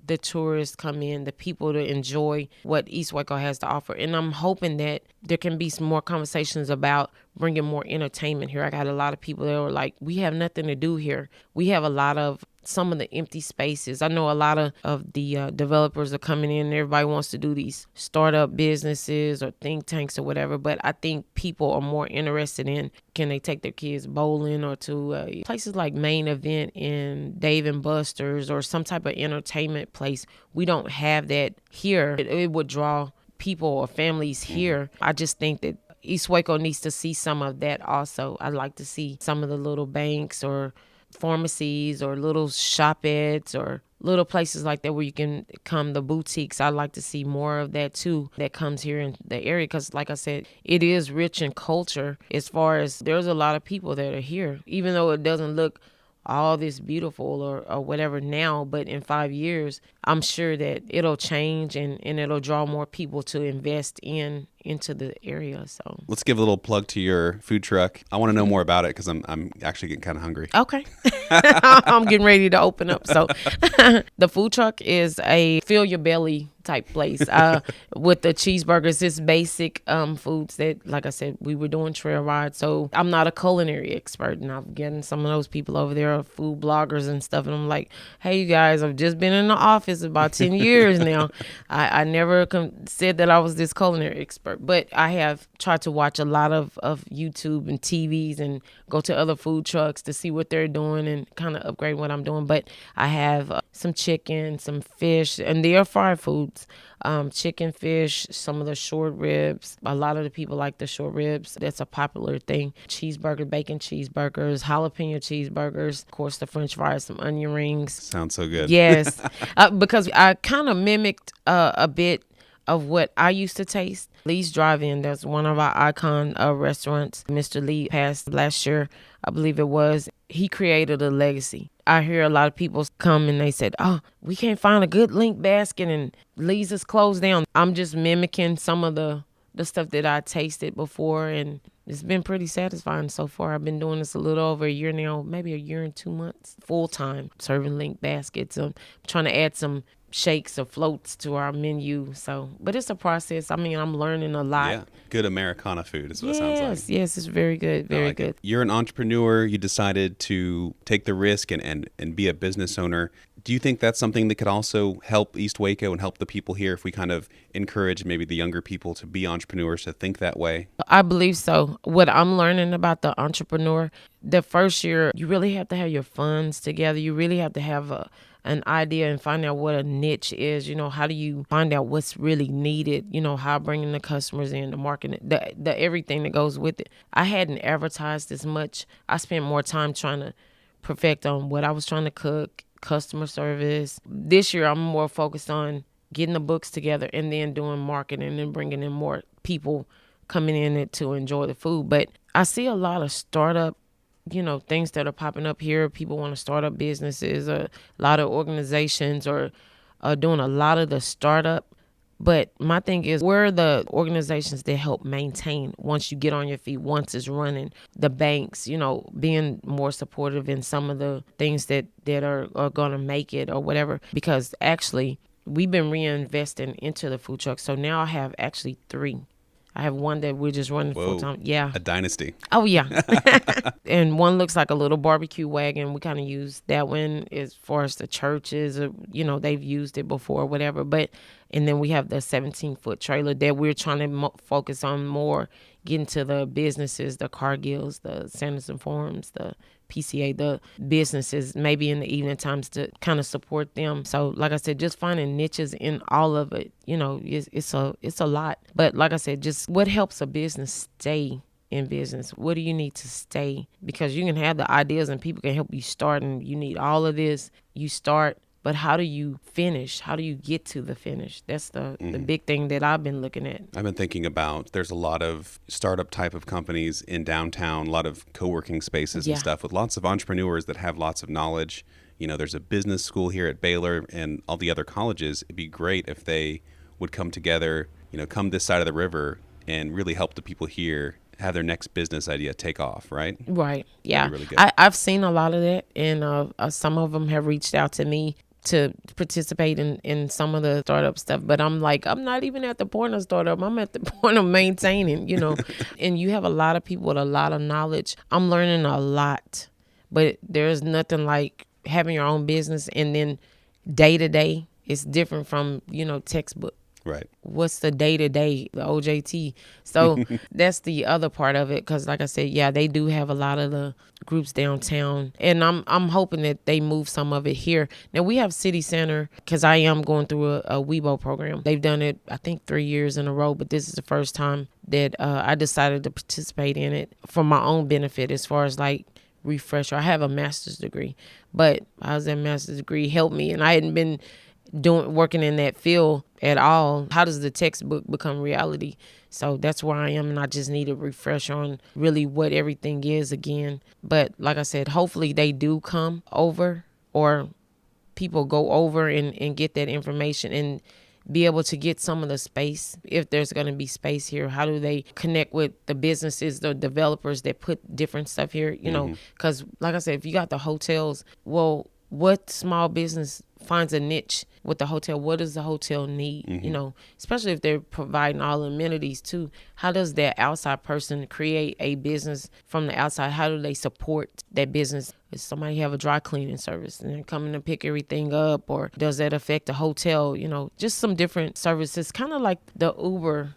the tourists come in, the people to enjoy what East Waco has to offer. And I'm hoping that there can be some more conversations about bringing more entertainment here. I got a lot of people that were like, we have nothing to do here. We have a lot of some of the empty spaces. I know a lot of the developers are coming in and everybody wants to do these startup businesses or think tanks or whatever. But I think people are more interested in, can they take their kids bowling or to places like Main Event in Dave and Buster's or some type of entertainment place. We don't have that here. It would draw people or families here. I just think that East Waco needs to see some of that also. I'd like to see some of the little banks or pharmacies or little shop-ets or little places like that where you can come, the boutiques. I'd like to see more of that too that comes here in the area because, like I said, it is rich in culture as far as there's a lot of people that are here, even though it doesn't look all this beautiful or whatever now, but in 5 years, I'm sure that it'll change and it'll draw more people to invest into the area. So let's give a little plug to your food truck. I want to know more about it because I'm actually getting kind of hungry. Okay. I'm getting ready to open up. So the food truck is a fill your belly type place with the cheeseburgers. It's basic foods that, like I said, we were doing trail rides. So I'm not a culinary expert, and I'm getting some of those people over there are food bloggers and stuff. And I'm like, hey, you guys, I've just been in the office about 10 years now. I never said that I was this culinary expert, but I have tried to watch a lot of YouTube and TVs and go to other food trucks to see what they're doing and kind of upgrade what I'm doing. But I have some chicken, some fish, and they are fried foods. Chicken, fish, some of the short ribs. A lot of the people like the short ribs. That's a popular thing. Cheeseburger, bacon cheeseburgers, jalapeno cheeseburgers, of course, the French fries, some onion rings. Sounds so good. Yes, because I kind of mimicked a bit of what I used to taste. Lee's Drive-In, that's one of our icon restaurants. Mr. Lee passed last year, I believe it was. He created a legacy. I hear a lot of people come and they said, oh, we can't find a good link basket and Lee's is closed down. I'm just mimicking some of the stuff that I tasted before, and it's been pretty satisfying so far. I've been doing this a little over a year now, maybe a year and 2 months, full time, serving link baskets. I'm trying to add some shakes or floats to our menu. So, but it's a process. I mean, I'm learning a lot. Yeah, good Americana food is what it sounds like. Yes, it's very good, very good. You're an entrepreneur. You decided to take the risk and be a business owner. Do you think that's something that could also help East Waco and help the people here if we kind of encourage maybe the younger people to be entrepreneurs, to think that way? I believe so. What I'm learning about the entrepreneur, the first year, you really have to have your funds together. You really have to have an idea and find out what a niche is. You know, how do you find out what's really needed? You know, how bringing the customers in, the marketing, the everything that goes with it. I hadn't advertised as much. I spent more time trying to perfect on what I was trying to cook, customer service. This year, I'm more focused on getting the books together and then doing marketing and bringing in more people coming in to enjoy the food. But I see a lot of startup, things that are popping up here. People want to start up businesses, or a lot of organizations are doing a lot of the startup. But my thing is, where are the organizations that help maintain once you get on your feet, once it's running? The banks, being more supportive in some of the things that are going to make it or whatever. Because actually, we've been reinvesting into the food truck. So now I have actually 3. I have one that we're just running full time. Yeah. A dynasty. Oh, yeah. And one looks like a little barbecue wagon. We kind of use that one as far as the churches, they've used it before, whatever. And then we have the 17-foot trailer that we're trying to focus on more, getting to the businesses, the Cargills, the Sanderson Farms, the PCA, the businesses, maybe in the evening times to kind of support them. So like I said, just finding niches in all of it, it's a lot. But like I said, just what helps a business stay in business? What do you need to stay? Because you can have the ideas and people can help you start, and you need all of this. You start, but how do you finish? How do you get to the finish? That's the big thing that I've been looking at. I've been thinking about, there's a lot of startup type of companies in downtown, a lot of co-working spaces and stuff with lots of entrepreneurs that have lots of knowledge. There's a business school here at Baylor and all the other colleges. It'd be great if they would come together, come this side of the river and really help the people here have their next business idea take off, right? Right. Yeah. Really good. I've seen a lot of that, and some of them have reached out to me to participate in some of the startup stuff. But I'm like, I'm not even at the point of startup. I'm at the point of maintaining, and you have a lot of people with a lot of knowledge. I'm learning a lot, but there's nothing like having your own business and then day to day. It's different from, textbook. Right. What's the day-to-day, the OJT? So that's the other part of it, because like I said, yeah, they do have a lot of the groups downtown, and I'm hoping that they move some of it here. Now, we have City Center, because I am going through a WeBo program. They've done it, I think, 3 years in a row, but this is the first time that I decided to participate in it for my own benefit, as far as like refresher. I have a master's degree, but how's that master's degree help me? And I hadn't been working in that field at all. How does the textbook become reality? So that's where I am, and I just need a refresher on really what everything is again. But like I said, hopefully they do come over, or people go over and get that information and be able to get some of the space. If there's going to be space here, how do they connect with the businesses, the developers that put different stuff here? Because like I said, if you got the hotels, well, what small business finds a niche with the hotel? What does the hotel need? Especially if they're providing all amenities too. How does that outside person create a business from the outside? How do they support that business? Does somebody have a dry cleaning service and they're coming to pick everything up? Or does that affect the hotel? Just some different services, kind of like the Uber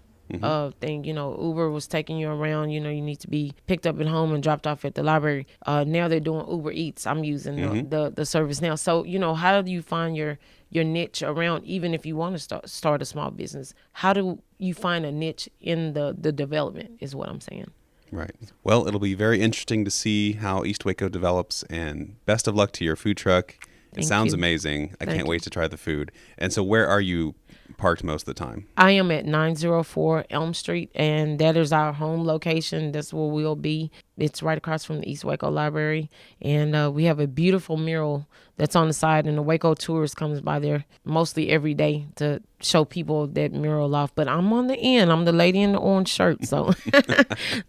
thing. Uber was taking you around, you need to be picked up at home and dropped off at the library. Now they're doing Uber Eats. I'm using the service now. So, how do you find your niche around, even if you want to start a small business? How do you find a niche in the development is what I'm saying. Right. Well, it'll be very interesting to see how East Waco develops, and best of luck to your food truck. It sounds amazing. I can't wait to try the food. And so where are you parked most of the time? I am at 904 Elm Street, and that is our home location. That's where we'll be. It's right across from the East Waco Library, and we have a beautiful mural that's on the side, and the Waco tourist comes by there mostly every day to show people that mural off. But I'm on the end. I'm the lady in the orange shirt, so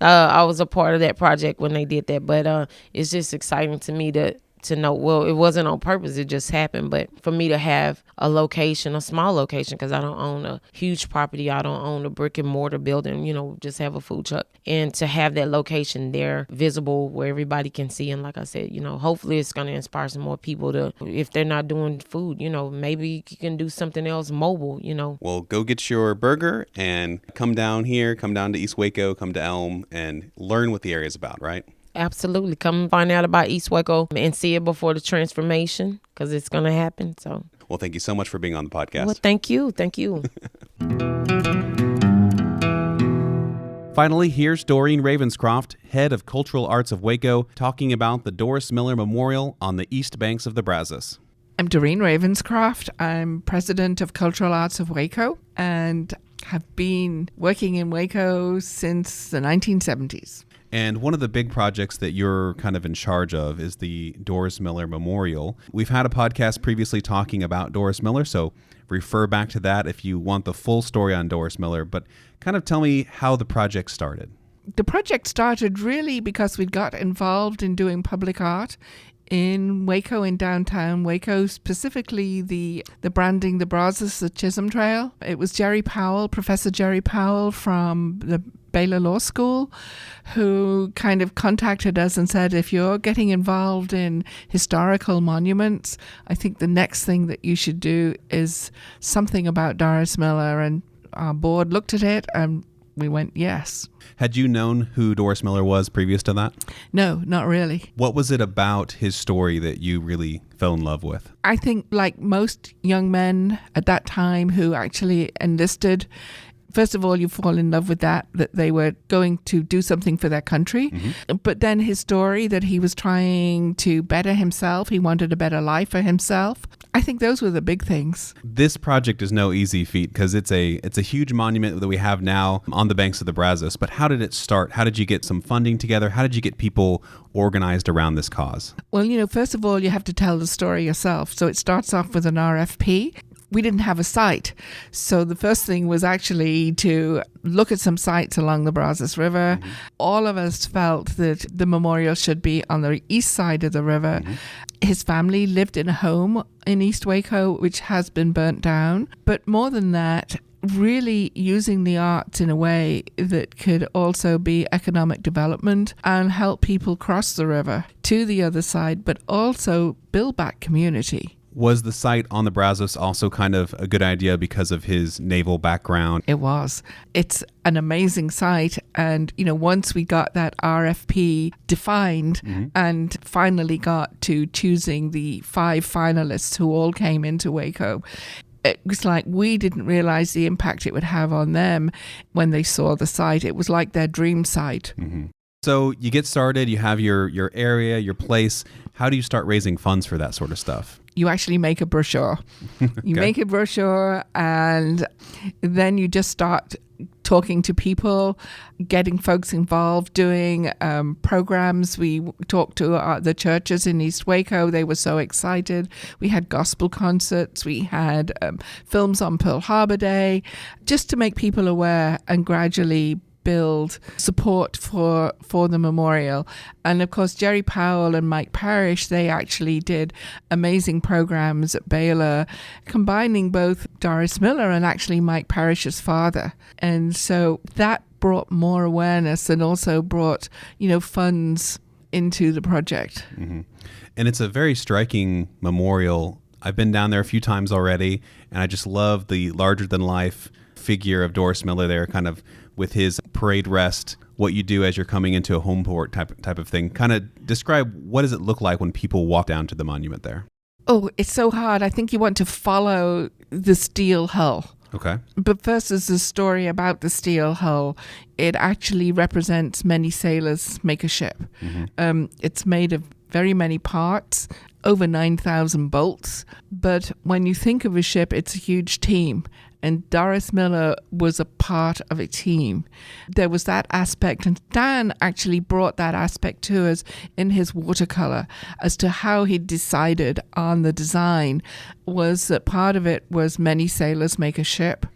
I was a part of that project when they did that. But it's just exciting to me to know, well, it wasn't on purpose, it just happened, but for me to have a location, a small location, because I don't own a huge property, I don't own a brick and mortar building, just have a food truck, and to have that location there visible where everybody can see. And like I said, hopefully it's going to inspire some more people to, if they're not doing food, maybe you can do something else mobile. Well, go get your burger and come down here, come down to East Waco, come to Elm, and learn what the area is about, right? Absolutely. Come find out about East Waco and see it before the transformation, because it's going to happen. So, well, thank you so much for being on the podcast. Well, thank you. Thank you. Finally, here's Doreen Ravenscroft, head of Cultural Arts of Waco, talking about the Doris Miller Memorial on the east banks of the Brazos. I'm Doreen Ravenscroft. I'm president of Cultural Arts of Waco and have been working in Waco since the 1970s. And one of the big projects that you're kind of in charge of is the Doris Miller Memorial. We've had a podcast previously talking about Doris Miller, so refer back to that if you want the full story on Doris Miller. But kind of tell me how the project started. The project started really because we got involved in doing public art in Waco, in downtown Waco, specifically the branding, the Brazos, the Chisholm Trail. It was Professor Jerry Powell from the Baylor Law School, who kind of contacted us and said, if you're getting involved in historical monuments, I think the next thing that you should do is something about Doris Miller. And our board looked at it and we went, yes. Had you known who Doris Miller was previous to that? No, not really. What was it about his story that you really fell in love with? I think like most young men at that time who actually enlisted, first of all, you fall in love with that they were going to do something for their country. Mm-hmm. But then his story that he was trying to better himself, he wanted a better life for himself. I think those were the big things. This project is no easy feat because it's a huge monument that we have now on the banks of the Brazos. But how did it start? How did you get some funding together? How did you get people organized around this cause? Well, first of all, you have to tell the story yourself. So it starts off with an RFP we didn't have a site. So the first thing was actually to look at some sites along the Brazos River. All of us felt that the memorial should be on the east side of the river. His family lived in a home in East Waco, which has been burnt down. But more than that, really using the arts in a way that could also be economic development and help people cross the river to the other side, but also build back community. Was the site on the Brazos also kind of a good idea because of his naval background? It was. It's an amazing site. And, once we got that RFP defined and finally got to choosing the 5 finalists who all came into Waco, it was like we didn't realize the impact it would have on them when they saw the site. It was like their dream site. So you get started, you have your area, your place. How do you start raising funds for that sort of stuff? You actually make a brochure. You make a brochure, and then you just start talking to people, getting folks involved, doing programs. We talked to the churches in East Waco. They were so excited. We had gospel concerts. We had films on Pearl Harbor Day, just to make people aware and gradually build support for the memorial. And of course, Jerry Powell and Mike Parrish, they actually did amazing programs at Baylor, combining both Doris Miller and actually Mike Parrish's father. And so that brought more awareness and also brought, funds into the project. And it's a very striking memorial. I've been down there a few times already, and I just love the larger-than-life figure of Doris Miller there, kind of with his parade rest, what you do as you're coming into a home port type of thing. Kind of describe, what does it look like when people walk down to the monument there? Oh, it's so hard. I think you want to follow the steel hull. Okay. But first, there's a story about the steel hull. It actually represents many sailors make a ship. It's made of very many parts, over 9,000 bolts. But when you think of a ship, it's a huge team. And Doris Miller was a part of a team. There was that aspect, and Dan actually brought that aspect to us in his watercolor as to how he decided on the design. Was that part of it was many sailors make a ship.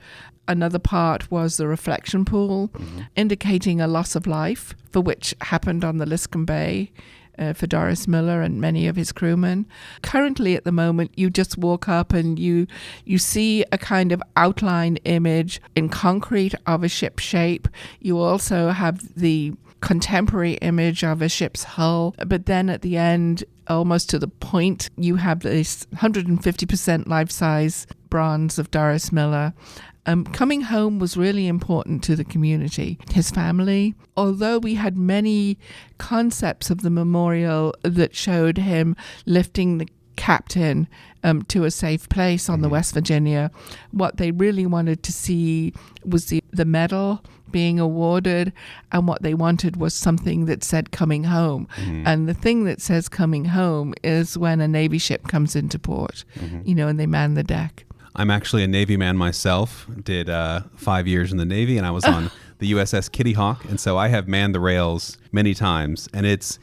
Another part was the reflection pool, indicating a loss of life, for which happened on the Liscombe Bay. For Doris Miller and many of his crewmen. Currently, at the moment, you just walk up and you see a kind of outline image in concrete of a ship shape. You also have the contemporary image of a ship's hull. But then at the end, almost to the point, you have this 150% life-size bronze of Doris Miller. Coming home was really important to the community. His family, although we had many concepts of the memorial that showed him lifting the captain to a safe place on the West Virginia, what they really wanted to see was the medal being awarded, and what they wanted was something that said coming home. And the thing that says coming home is when a Navy ship comes into port, and they man the deck. I'm actually a Navy man myself, did 5 years in the Navy, and I was on the USS Kitty Hawk, and so I have manned the rails many times, and it's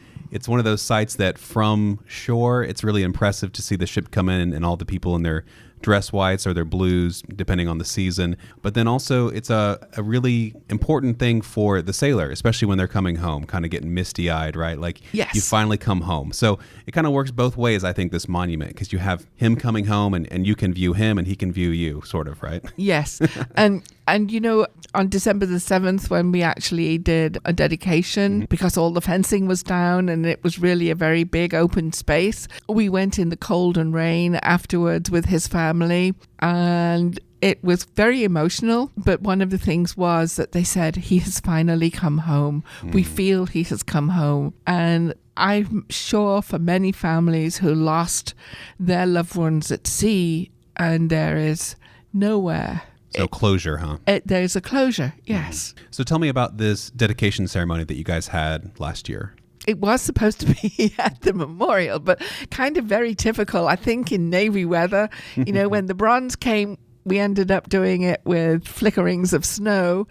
one of those sites that from shore, it's really impressive to see the ship come in and all the people in their dress whites or their blues, depending on the season. But then also it's a really important thing for the sailor, especially when they're coming home, kind of getting misty-eyed, right? Like, yes, you finally come home. So it kind of works both ways, I think, this monument, because you have him coming home and you can view him and he can view you, sort of, right? Yes. And on December the 7th, when we actually did a dedication, because all the fencing was down and it was really a very big open space, we went in the cold and rain afterwards with his family, and it was very emotional. But one of the things was that they said, he has finally come home. We feel he has come home. And I'm sure for many families who lost their loved ones at sea, and there is nowhere. So closure, huh? There's a closure, yes. So tell me about this dedication ceremony that you guys had last year. It was supposed to be at the memorial, but kind of very typical, I think, in Navy weather. When the bronze came, we ended up doing it with flickerings of snow.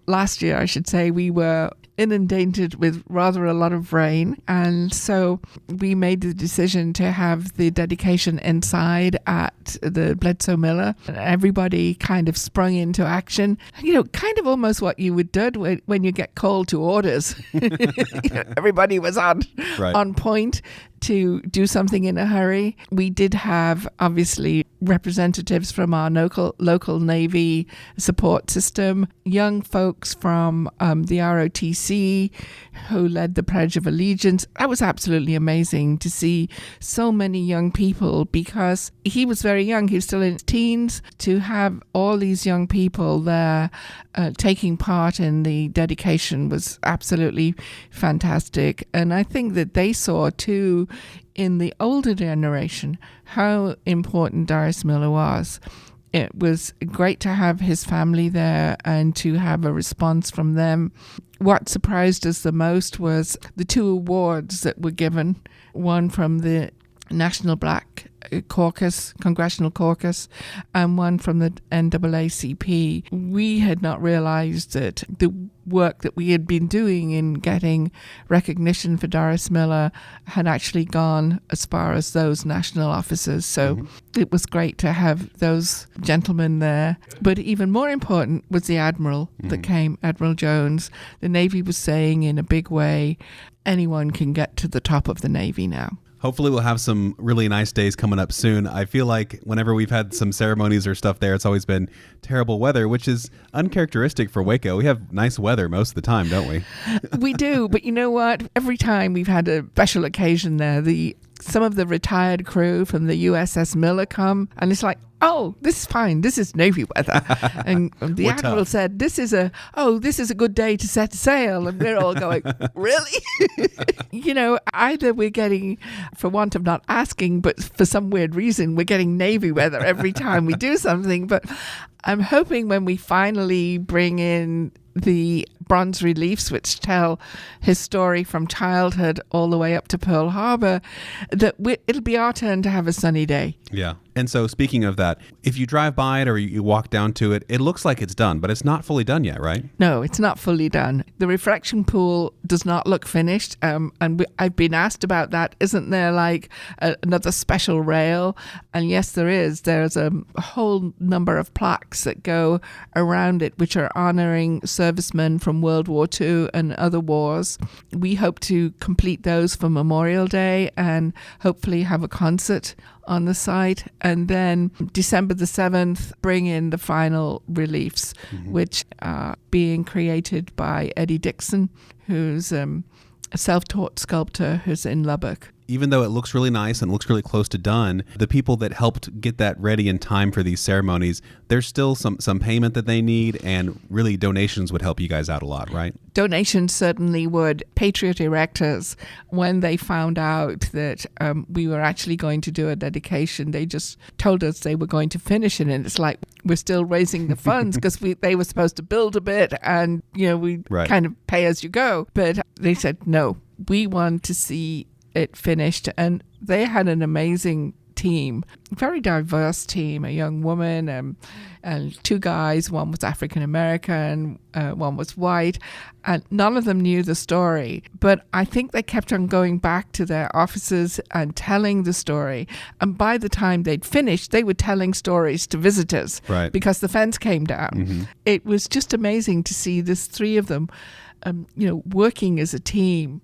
Last year, I should say, we were inundated with rather a lot of rain. And so we made the decision to have the dedication inside at the Bledsoe Miller. Everybody kind of sprung into action. Kind of almost what you would do when you get called to orders. Everybody was on point to do something in a hurry. We did have, obviously, representatives from our local Navy support system, young folks from the ROTC who led the Pledge of Allegiance. That was absolutely amazing to see so many young people, because he was very young. He was still in his teens. To have all these young people there taking part in the dedication was absolutely fantastic. And I think that they saw too, in the older generation, how important Doris Miller was. It was great to have his family there and to have a response from them. What surprised us the most was the 2 awards that were given, one from the National Black Caucus, Congressional Caucus, and one from the NAACP. We had not realized that the work that we had been doing in getting recognition for Doris Miller had actually gone as far as those national offices. So it was great to have those gentlemen there. But even more important was the Admiral that came, Admiral Jones. The Navy was saying in a big way, anyone can get to the top of the Navy now. Hopefully we'll have some really nice days coming up soon. I feel like whenever we've had some ceremonies or stuff there, it's always been terrible weather, which is uncharacteristic for Waco. We have nice weather most of the time, don't we? We do, but you know what? Every time we've had a special occasion there, some of the retired crew from the USS Miller come, and it's like, oh, this is fine. This is Navy weather. And the Admiral said, this is a good day to set sail. And we're all going, really? Either we're getting, for want of not asking, but for some weird reason, we're getting Navy weather every time we do something. But I'm hoping when we finally bring in the bronze reliefs, which tell his story from childhood all the way up to Pearl Harbor, that it'll be our turn to have a sunny day. Yeah. And so speaking of that, if you drive by it or you walk down to it, it looks like it's done, but it's not fully done yet, right? No, it's not fully done. The reflection pool does not look finished. I've been asked about that. Isn't there like another special rail? And yes, there is. There's a whole number of plaques that go around it, which are honoring servicemen from World War II and other wars. We hope to complete those for Memorial Day and hopefully have a concert on the site, and then December the 7th bring in the final reliefs, which are being created by Eddie Dixon, who's a self-taught sculptor who's in Lubbock. Even though it looks really nice and looks really close to done, the people that helped get that ready in time for these ceremonies, there's still some payment that they need, and really donations would help you guys out a lot, right? Donations certainly would. Patriot Erectors, when they found out that we were actually going to do a dedication, they just told us they were going to finish it, and it's like, we're still raising the funds because they were supposed to build a bit and, we kind of pay as you go. But they said, no, we want to see it finished, and they had an amazing team, very diverse team, a young woman and 2 guys. One was African American, one was white, and none of them knew the story, but I think they kept on going back to their offices and telling the story, and by the time they'd finished, they were telling stories to visitors, right, because the fence came down. It was just amazing to see this 3 of them working as a team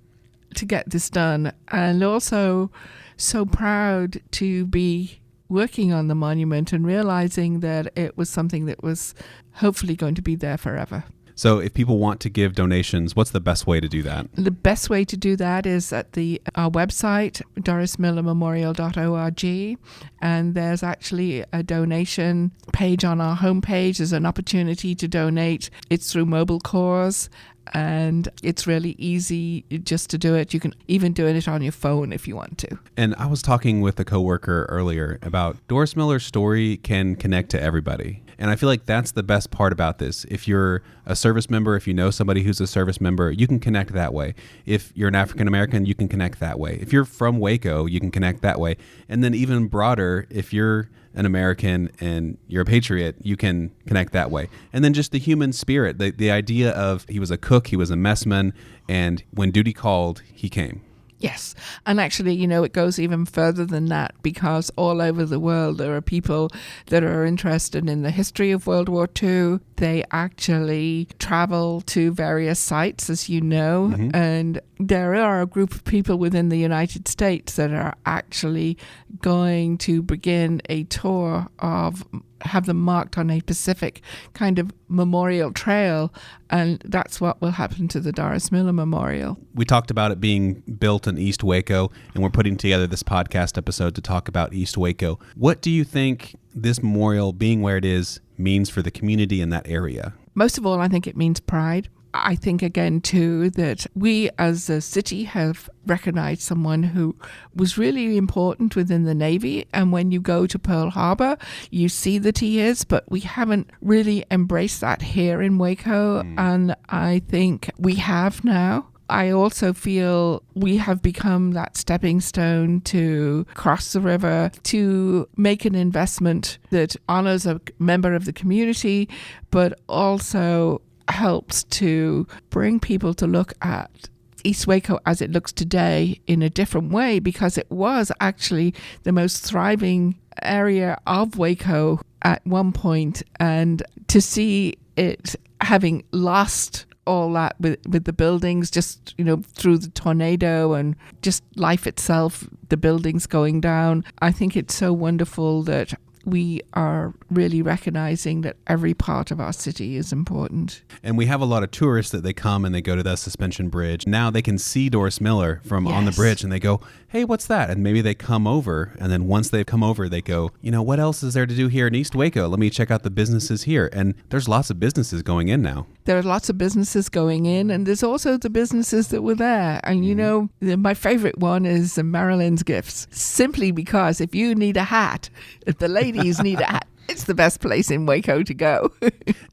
to get this done, and also so proud to be working on the monument and realizing that it was something that was hopefully going to be there forever. So if people want to give donations, what's the best way to do that? The best way to do that is at our website, dorismillermemorial.org, and there's actually a donation page on our homepage. There's an opportunity to donate. It's through Mobile Cause, and it's really easy just to do it. You can even do it on your phone if you want to. And I was talking with a coworker earlier about Doris Miller's story can connect to everybody. And I feel like that's the best part about this. If you're a service member, if you know somebody who's a service member, you can connect that way. If you're an African American, you can connect that way. If you're from Waco, you can connect that way. And then even broader, if you're an American and you're a patriot, you can connect that way. And then just the human spirit, the idea of he was a cook, he was a messman, and when duty called, he came. Yes. And actually, you know, it goes even further than that, because all over the world there are people that are interested in the history of World War II. They actually travel to various sites, as you know, and there are a group of people within the United States that are actually going to begin a tour of, have them marked on a specific kind of memorial trail, and that's what will happen to the Doris Miller Memorial. We talked about it being built in East Waco, and we're putting together this podcast episode to talk about East Waco. What do you think this memorial, being where it is, means for the community in that area? Most of all, I think it means pride. I think, again, too, that we as a city have recognized someone who was really important within the Navy. And when you go to Pearl Harbor, you see that he is, but we haven't really embraced that here in Waco. And I think we have now. I also feel we have become that stepping stone to cross the river, to make an investment that honors a member of the community, but also helps to bring people to look at East Waco as it looks today in a different way, because it was actually the most thriving area of Waco at one point, and to see it having lost all that with the buildings, just, you know, through the tornado and just life itself, the buildings going down. I think it's so wonderful that we are really recognizing that every part of our city is important. And we have a lot of tourists that they come and they go to the suspension bridge. Now they can see Doris Miller from on the bridge and they go, hey, what's that? And maybe they come over. And then once they've come over, they go, you know, what else is there to do here in East Waco? Let me check out the businesses here. And there's lots of businesses going in now. There are lots of businesses going in, and there's also the businesses that were there. And, you know, my favorite one is Marilyn's Gifts, simply because if you need a hat, if the ladies need a hat, it's the best place in Waco to go.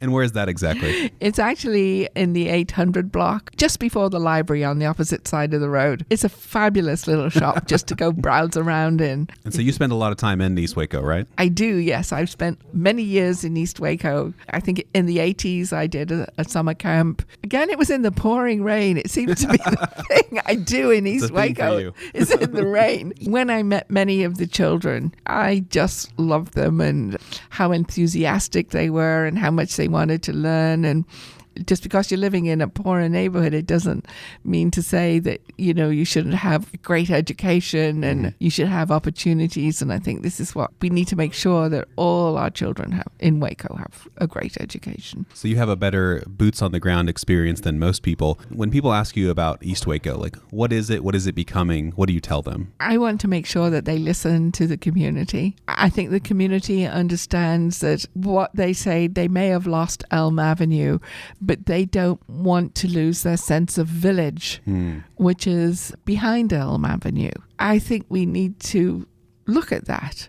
And where is that exactly? It's actually in the 800 block, just before the library on the opposite side of the road. It's a fabulous little shop just to go browse around in. And so you spend a lot of time in East Waco, right? I do, yes. I've spent many years in East Waco. I think in the 80s I did a summer camp. Again, it was in the pouring rain. It seems to be the thing I do in East Waco. Is in the rain. When I met many of the children, I just loved them and how enthusiastic they were and how much they wanted to learn. And just because you're living in a poorer neighborhood, it doesn't mean to say that, you know, you shouldn't have great education and you should have opportunities. And I think this is what we need to make sure that all our children have in Waco have a great education. So you have a better boots on the ground experience than most people. When people ask you about East Waco, like, what is it? What is it becoming? What do you tell them? I want to make sure that they listen to the community. I think the community understands that what they say, they may have lost Elm Avenue, but they don't want to lose their sense of village, which is behind Elm Avenue. I think we need to look at that.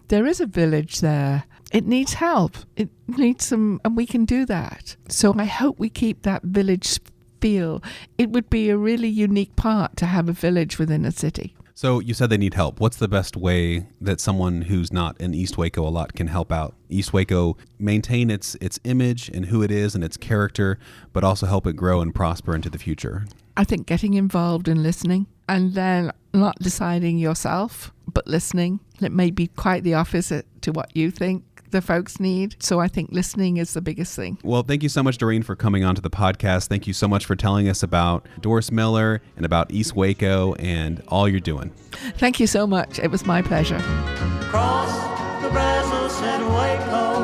There is a village there. It needs help. It needs some, and we can do that. So I hope we keep that village feel. It would be a really unique part to have a village within a city. So you said they need help. What's the best way that someone who's not in East Waco a lot can help out East Waco maintain its image and who it is and its character, but also help it grow and prosper into the future? I think getting involved and listening, and then not deciding yourself, but listening. It may be quite the opposite to what you think the folks need. So I think listening is the biggest thing. Well, thank you so much, Doreen, for coming on to the podcast. Thank you so much for telling us about Doris Miller and about East Waco and all you're doing. Thank you so much. It was my pleasure. Cross the Brazos and Waco,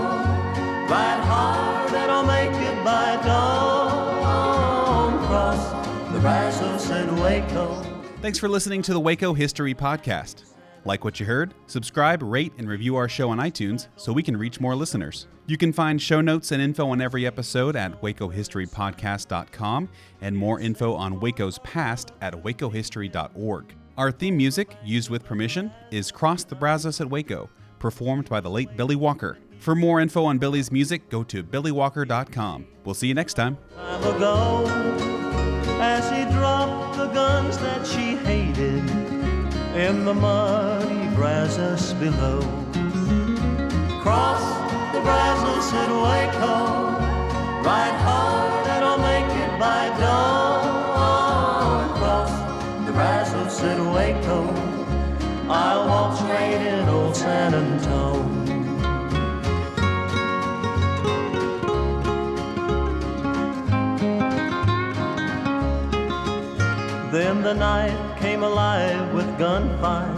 ride hard and I'll make it by dawn. Cross the Brazos and Waco. Thanks for listening to the Waco History Podcast. Like what you heard? Subscribe, rate, and review our show on iTunes so we can reach more listeners. You can find show notes and info on every episode at wacohistorypodcast.com and more info on Waco's past at wacohistory.org. Our theme music, used with permission, is Cross the Brazos at Waco, performed by the late Billy Walker. For more info on Billy's music, go to billywalker.com. We'll see you next time. Time ago, as he dropped the guns that she hated in the muddy Brazos below, in Waco. Ride hard and I'll make it by dawn. Cross the Brazos in Waco. I'll walk straight in old San Antone. Then the night came alive with gunfire.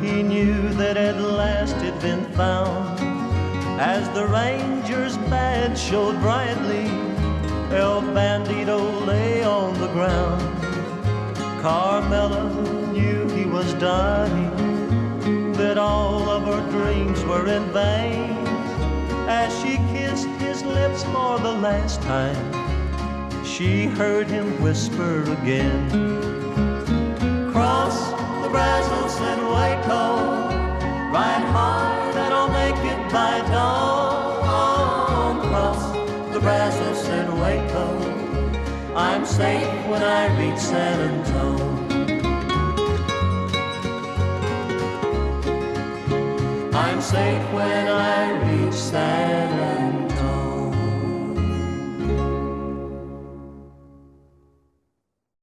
He knew that at last it'd been found. As the ranger's badge showed brightly, El Bandito lay on the ground. Carmela knew he was dying, that all of her dreams were in vain. As she kissed his lips for the last time, she heard him whisper again. Cross the Brazos in Waco. Ride hard and I'll make it by dawn. Cross the Brazos in Waco. I'm safe when I reach San Antone. I'm safe when I reach San Antone.